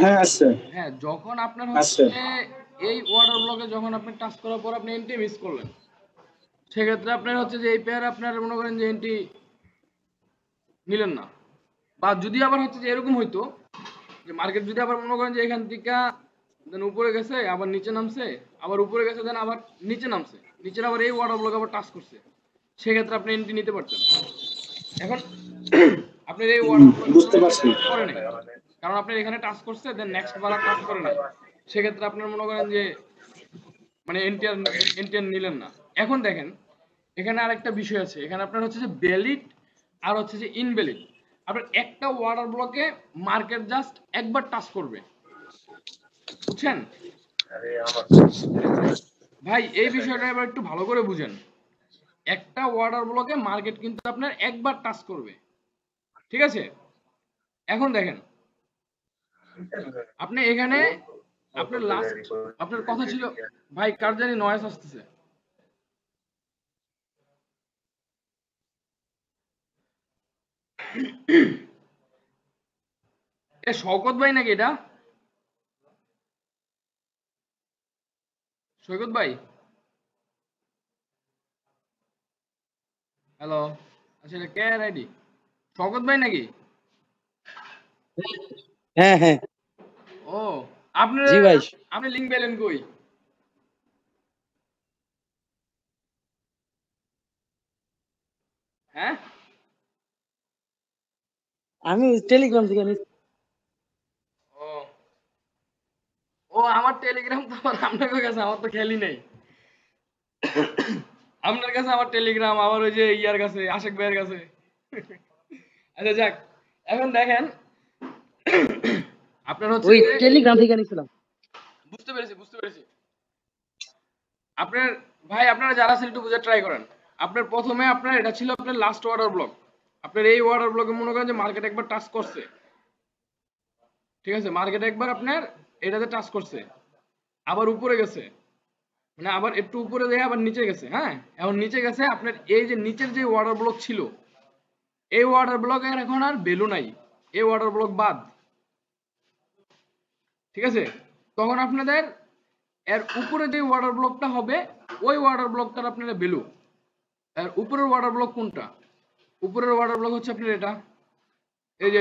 হ্যাঁ আসছে। হ্যাঁ, যখন আপনার আসছে। হচ্ছে এই অর্ডার ব্লকে যখন আপনি টাচ করার পর আপনি এন্ট্রি মিস করলেন, সেক্ষেত্রে আপনার হচ্ছে যে এই পেয়ার আপনার মনে করেন যে এন্ট্রি নিলেন না। বা যদি আবার হচ্ছে যে এরকম হইতো যে মার্কেট যদি আবার মনে করেন যে এখান থেকে দেন উপরে গেছে আবার নিচে নামছে, আবার উপরে গেছে দেন আবার নিচে নামছে, নিচের আবার এই অর্ডার ব্লক আবার টাচ করছে, সেক্ষেত্রে আপনি এন্ট্রি নিতে পারতেন। এখন আপনার এই অর্ডার ব্লক বুঝতে পারছি। করে নাই, কারণ আপনার এখানে টাচ করছে দেন নেক্সট বার টাচ করে নাই, সেক্ষেত্রে আপনার মনে করেন যে মানে এন্টিয়ার নিলেন না। এখন দেখেন, এখানে আরেকটা বিষয় আছে, এখানে আপনার হচ্ছে যে ভ্যালিড আর হচ্ছে যে ইনভ্যালিড। আপনার একটা ওয়াটার ব্লকে মার্কেট জাস্ট একবার টাচ করবে, বুঝছেন ভাই? এই বিষয়টা এবার একটু ভালো করে বুঝেন। একটা ওয়াটার ব্লকে মার্কেট কিন্তু আপনার একবার টাচ করবে, ঠিক আছে? এখন দেখেন, আপনি এখানে আপনার লাস্ট আপনার কথা ছিল ভাই, কার জানি নয়েজ আসতেছে। এ শওকত ভাই নাকি এটা? সৈকত ভাই, হ্যালো। আচ্ছা, এটা কে আইডি? শওকত ভাই নাকি? হ্যাঁ হ্যাঁ ও, আপনি জি ভাই। আপনি লিংক পেলেন কই? হ্যাঁ, আমি টেলিগ্রাম থেকে নিচ্ছি। ও ও আমার টেলিগ্রাম তো আমার আপনার কাছে, আমার তো খেয়ালই নেই। আপনার কাছে আমার টেলিগ্রাম, আবার ওই যে ইয়ার কাছে, আশেক ভাইয়ের কাছে। আচ্ছা যাক, এখন দেখেন, আপনার হচ্ছে ওই যে টেলিগ্রাম থেকে নিছিলাম। বুঝতে পেরেছি। আপনার ভাই, আপনারা যারা আছেন একটু বুঝে ট্রাই করেন। আপনার প্রথমে আপনার এটা ছিল আপনার লাস্ট অর্ডার ব্লক, আপনার এই অর্ডার ব্লকে মনে করেন যে মার্কেট একবার টাচ করছে, ঠিক আছে? মার্কেট একবার আপনার এটাতে টাচ করছে, আবার উপরে গেছে, মানে আবার একটু উপরে দিয়ে আবার নিচে গেছে। হ্যাঁ, এখন নিচে গেছে, আপনার এই যে নিচের যে অর্ডার ব্লক ছিল, এই অর্ডার ব্লকের এখন আর ভ্যালু নাই, এই অর্ডার ব্লক বাদ, ঠিক আছে? তখন আপনাদের এর উপরে যে ওয়াটার ব্লকটা হবে, ওই ওয়াটার ব্লকটার আপনার ভ্যালু। এর উপরের ওয়াটার ব্লক কোনটা? উপরের ওয়াটার ব্লক হচ্ছে আপনার এটা, এই যে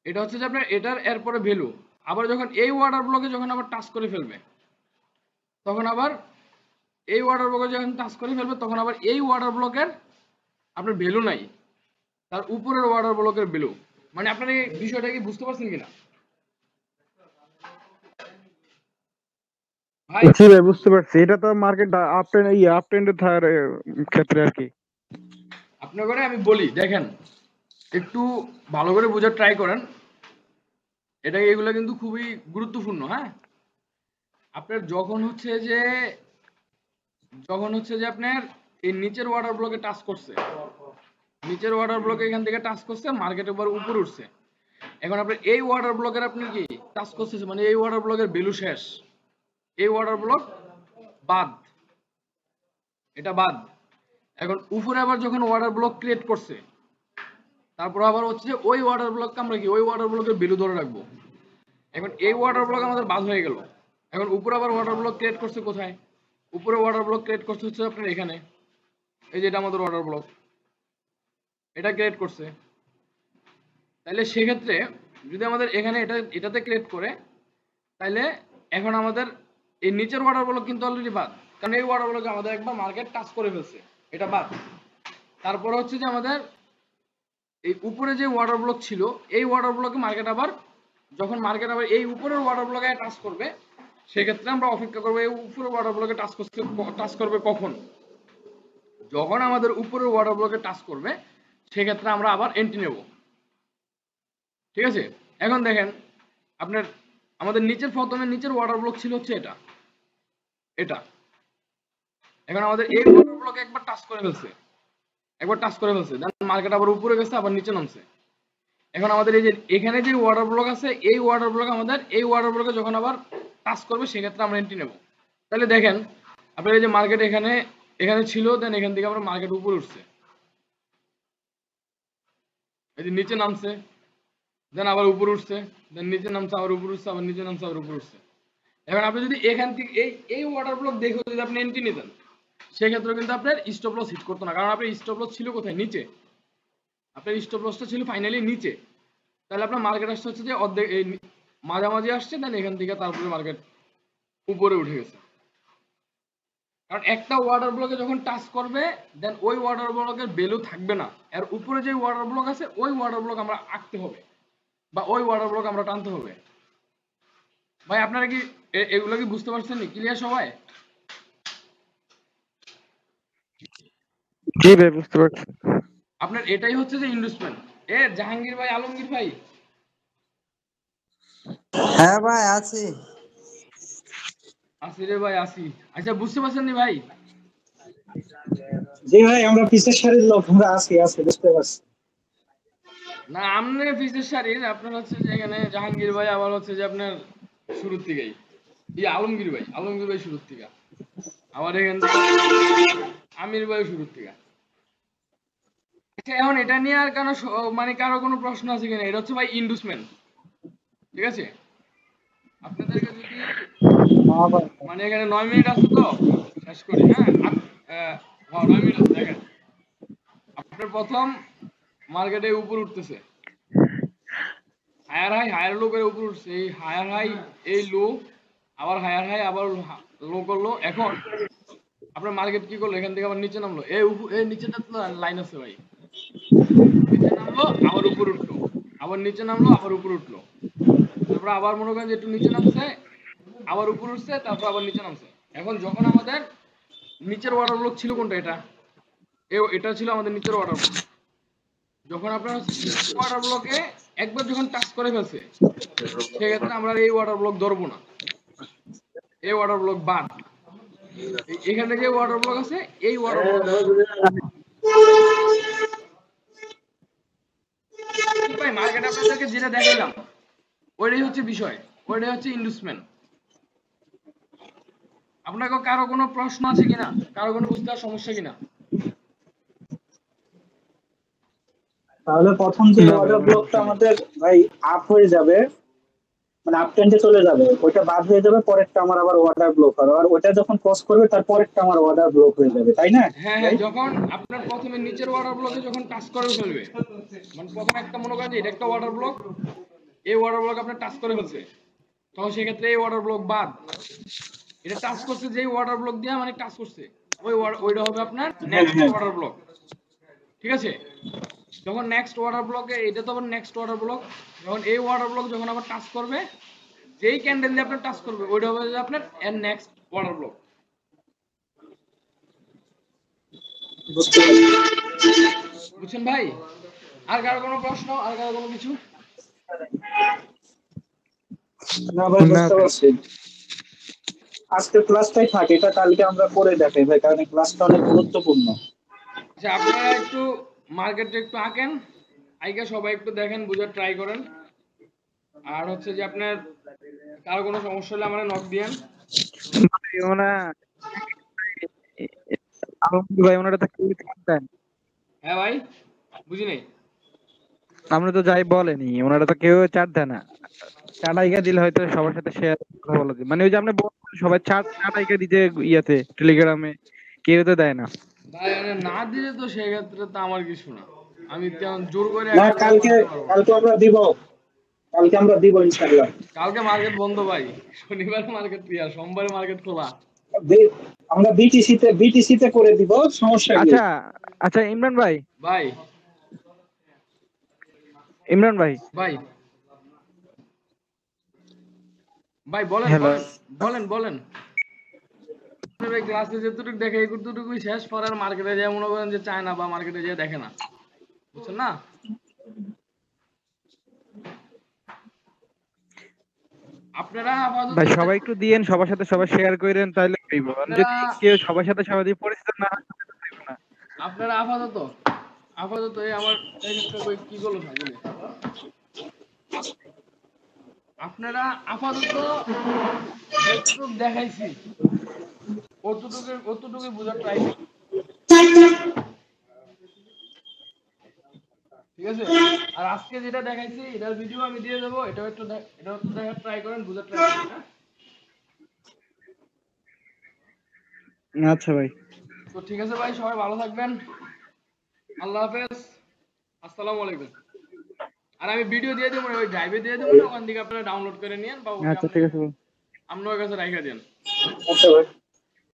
এটা হচ্ছে যে আপনার এটার এরপরে ভ্যালু। আবার যখন এই ওয়াটার ব্লকে যখন আবার টাচ করে ফেলবে, তখন আবার এই ওয়াটার ব্লকে যখন টাচ করে ফেলবে তখন আবার এই ওয়াটার ব্লকের আপনার ভ্যালু নাই, তার উপরের ওয়াটার ব্লকের ভ্যালু। মানে আপনার এই বিষয়টা কি বুঝতে পারছেন কিনা ভাই? জি ভাই বুঝতে পারছি, এটা তো মার্কেট আপ ট্রেন্ডে থাকার ক্ষেত্রে আর কি। আপনার করে আমি বলি, দেখেন একটু ভালো করে বোঝার ট্রাই করেন, এটা এগুলো কিন্তু খুবই গুরুত্বপূর্ণ। হ্যাঁ, আপনার যখন হচ্ছে যে আপনার এই নিচের ওয়াটার ব্লকে টাচ করছে, নিচের ওয়াটার ব্লকে এখান থেকে টাচ করছে, মার্কেটের উপর উপরে উঠছে। এখন আপনার এই ওয়াটার ব্লকের আপনি কি টাচ করতেছে, মানে এই ওয়াটার ব্লকের ভ্যালু শেষ, এই ওয়াটার ব্লক বাদ, এটা বাদ। এখন উপরে আবার যখন ওয়াটার ব্লক ক্রিয়েট করছে, তারপর আবার হচ্ছে যে ওই ওয়াটার ব্লককে আমরা কি ওই ওয়াটার ব্লকের ভ্যালু ধরে রাখবো। এখন এই ওয়াটার ব্লক আমাদের বাদ হয়ে গেল। এখন উপরে আবার ওয়াটার ব্লক ক্রিয়েট করছে কোথায়? উপরে ওয়াটার ব্লক ক্রিয়েট করছে হচ্ছে আপনার এখানে, এই যে এটা আমাদের ওয়াটার ব্লক, এটা ক্রিয়েট করছে। তাহলে সেক্ষেত্রে যদি আমাদের এখানে এটাতে ক্রিয়েট করে, তাহলে এখন আমাদের এই নিচের ওয়াটার ব্লক কিন্তু অলরেডি বাদ, কারণ এই ওয়াটার ব্লকে আমাদের একবার মার্কেট টাচ করে ফেলছে, এটা বাদ। তারপরে হচ্ছে যে আমাদের এই উপরে যে ওয়াটার ব্লক ছিল, এই ওয়াটার ব্লকে মার্কেট আবার যখন মার্কেট আবার এই উপরের ওয়াটার ব্লকে টাচ করবে, সেক্ষেত্রে আমরা অপেক্ষা করবো এই উপরের ওয়াটার ব্লকে টাচ করবে কখন? যখন আমাদের উপরের ওয়াটার ব্লকে টাচ করবে, সেক্ষেত্রে আমরা আবার এন্ট্রি নেব। ঠিক আছে, এখন দেখেন আপনার আমাদের প্রথমে নিচের ওয়াটার ব্লক ছিল হচ্ছে এটা। এখন আমাদের এই ওয়াটার ব্লকে একবার টাচ করে ফেলছে, দেন মার্কেট আবার উপরে গেছে, আবার নিচে নামছে। এখন আমাদের এই যে এখানে যে ওয়াটার ব্লক আছে, এই ওয়াটার ব্লক আমাদের এই ওয়াটার ব্লকে যখন আবার টাচ করবে, সেক্ষেত্রে আমরা এন্ট্রি নেব। তাহলে দেখেন আপনার এই যে মার্কেট এখানে ছিল, দেন এখান থেকে আমরা মার্কেট উপরে উঠছে, এই যে নিচে নামছে, দেন আবার উপরে উঠছে, দেন নিচে নামছে, আবার উপরে উঠছে, আবার নিচে নামছে, আবার উপরে উঠছে। এখন আপনি যদি এখান থেকে এই ওয়াটার ব্লক দেখে যদি আপনি এন্ট্রি নিতেন, সেক্ষেত্রে কিন্তু আপনার স্টপ লস হিট করতো না, কারণ আপনার স্টপ লস ছিল কোথায়? নিচে। আপনার স্টপ লসটা ছিল ফাইনালি নিচে। তাহলে আপনার মার্কেট আসছে হচ্ছে যে অর্ধেক এই মাঝামাঝি আসছে, দেন এখান থেকে তারপরে মার্কেট উপরে উঠে গেছে। কারণ একটা ওয়াটার ব্লকে যখন টাচ করবে, দেন ওই ওয়াটার ব্লকের ভ্যালু থাকবে না, এর উপরে যে ওয়াটার ব্লক আছে ওই ওয়াটার ব্লক আমরা আঁকতে হবে, বা ওই ওয়াটার ব্লক আমরা টানতে হবে। ভাই আপনারা কি এগুলো কি বুঝতে পারছেন? ক্লিয়ার সবাই? জি ভাই বুঝতে পারছি। আপনার এটাই হচ্ছে যে ইনভেস্টমেন্ট। জাহাঙ্গীর ভাই, আলমগীর ভাই, হ্যাঁ ভাই আছি। আসি রে ভাই আসি। আচ্ছা বুঝতে পারছেন নি ভাই? জি ভাই, আমরা পিছের সারির লোক, আমরা আছি বুঝতে পারছি। না আপনি পিছের সারির, আপনার হচ্ছে যে এখানে জাহাঙ্গীর ভাই আবার হচ্ছে যে আপনার শুরুর থেকেই, আলমগীর ভাই শুরুর থেকে, আবার এখান থেকে আমির ভাই শুরুর থেকে। আচ্ছা এখন এটা নিয়ে আর মানে কারো কোনো প্রশ্ন আছে কিনা? এটা হচ্ছে ভাই ইনভেস্টমেন্ট। ঠিক আছে, আপনাদেরকে যদি মানে এখানে 9 মিনিট আছে তো শেষ করি। হ্যাঁ 9 মিনিট আছে। দেখেন আপনার প্রথম মার্কেটে উপর উঠতেছে, হায়ার লো করে উপর উঠছে, এই হায়ার হাই, এই লো, আবার হায়ার হাই, আবার লো করলো। এখন আপনার মার্কেট কি করলো? এখান থেকে আবার নিচে নামলো, এই নিচেটা তো লাইন আছে ভাই, নিচে নামলো আবার উপর উঠলো, আবার নিচে নামলো আবার উপর উঠলো, তারপর আবার মনে করেন যে একটু নিচে নামছে, আবার উপর উঠছে, তারপর আবার নিচে নামছে। এখন যখন আমাদের নিচের ওয়াটার ব্লক ছিল কোনটা? এটা ছিল আমাদের নিচের ওয়াটার ব্লক। যখন আপনার ওয়াটার ব্লকে একবার যখন টাচ করে ফেলছে, সেক্ষেত্রে আমরা এই ওয়াটার ব্লক ধরবো না, এই ওয়াটার ব্লক বাদ। এখানে যে ওয়াটার ব্লক আছে, এই ওয়াটার ব্লক ভাই মার্কেট আপনাদেরকে যেটা দেখাইলাম ওইটাই হচ্ছে বিষয়, ওইটাই হচ্ছে ইনভেস্টমেন্ট। আপনাকে কারো কোনো প্রশ্ন আছে কিনা? কারো কোনো বুঝতে সমস্যা কিনা? তাহলে প্রথম যে অর্ডার ব্লকটা আমাদের ভাই আপ হয়ে যাবে, মানে আপটেন্ডে চলে যাবে, ওইটা বাদ হয়ে যাবে, পরেরটা আমার আবার ওয়াটার ব্লক হবে, আর ওইটা যখন ক্রস করবে তার পরেরটা আমার ওয়াটার ব্লক হয়ে যাবে, তাই না? হ্যাঁ হ্যাঁ, যখন আপনার প্রথমে নিচের ওয়াটার ব্লকে যখন টাচ করে ফেলবে, মানে প্রথমে একটা মনে করেন যে এটা একটা ওয়াটার ব্লক, এই ওয়াটার ব্লক আপনার টাচ করে ফেলছে, তখন সেক্ষেত্রে এই ওয়াটার ব্লক বাদ, এটা টাচ করছে যেই ওয়াটার ব্লক দিয়ে মানে টাচ করছে ওইটা হবে আপনার নেক্সট ওয়াটার ব্লক। ঠিক আছে, যখন নেক্সট ওয়াটার ব্লকে, এটা তো আবার নেক্সট ওয়াটার ব্লক, যখন এই ওয়াটার ব্লক যখন আবার টাচ করবে, যেই ক্যান্ডেল দিয়ে আপনার টাচ করবে ওইটা হবে যে আপনার এর নেক্সট ওয়াটার ব্লক। বুঝতে পারছি। বুঝছেন ভাই? আর কারো কোনো প্রশ্ন, আর কারো কোনো কিছু? না ভাই, না বুঝতে পারছি। আজকের ক্লাসটাই থাকে, এটা কালকে আমরা করে দেখাই ভাই, কারণ এই ক্লাসটা অনেক গুরুত্বপূর্ণ। আচ্ছা, আপনারা একটু মার্কেটে একটু আঁকেন, আইকা সবাই একটু দেখেন, বুঝার ট্রাই করেন। আর হচ্ছে যে আপনার কারো কোনো সমস্যা হলে আমরা নক দিয়েন। ভাই ওনা আলমগীর ভাই ওনারা তো কেউ ছাড় দেন। হ্যাঁ ভাই, বুঝি নাই। আমরা তো যাই বলেনি, ওনারা তো কেউ ছাড় দেয় না। চাটাইকা দিলে হয়তো সবার সাথে শেয়ার কথা বলা যায়, মানে ওই যে আপনি বলছেন সবাই চাটাইকা দিতে ইয়াতে টেলিগ্রামে, কেউ তো দেয় না। ভাই মানে না দিলে তো সেক্ষেত্রে তো আমার কিছু না, আমি তেমন জোর করে না, একটা কথা কালকে বলতে পারবো না। কালকে আমরা দিব, কালকে আমরা দিব ইনশাআল্লাহ। কালকে মার্কেট বন্ধ ভাই, শনিবার মার্কেট ক্লিয়ার, সোমবারে মার্কেট খোলা। আমরা বিটিসিতে করে দিব, সমস্যা কি? আচ্ছা আচ্ছা, ইমরান ভাই, ভাই ইমরান ভাই, ভাই ভাই বলেন হ্যালো। বলেন বলেন বলেন। ভাই ক্লাসে যেটুকু দেখে এইটুকুই শেষ, পরে আর মার্কেটে যায় মনে করেন যে চায় না, বা মার্কেটে যেয়ে দেখে না, বুঝছেন না? আপনারা আপাতত ভাই সবাই একটু দিয়েন, সবার সাথে সবাই শেয়ার করেন, তাহলে হইব। আর আপনারা যদি কেউ সবার সাথে সবাই যদি পরিচিত না হয় তাহলে তো হইব না। আপনারা আপাতত আপাতত এই আমার এই একটা কি বলো না বলি, আপনারা আপাতত যতটুকু দেখাইছি অতটুকুই বোঝার ট্রাই করুন, ঠিক আছে? আর আজকে যেটা দেখাইছি এটার ভিডিও আমি দিয়ে দেবো, এটা একটু দেখার ট্রাই করেন, বোঝার ট্রাই করেন, হ্যাঁ? আচ্ছা ভাই। তো ঠিক আছে ভাই, সবাই ভালো থাকবেন, আল্লাহ হাফেজ, আসসালামু আলাইকুম। আর আমি ভিডিও দিয়ে দেবো, ওই ড্রাইভে দিয়ে দেবো, ওখান থেকে আপনারা ডাউনলোড করে নিন, বা ওটা আচ্ছা ঠিক আছে ভাই। আপনার কাছে রাখা দেন। আচ্ছা ভাই।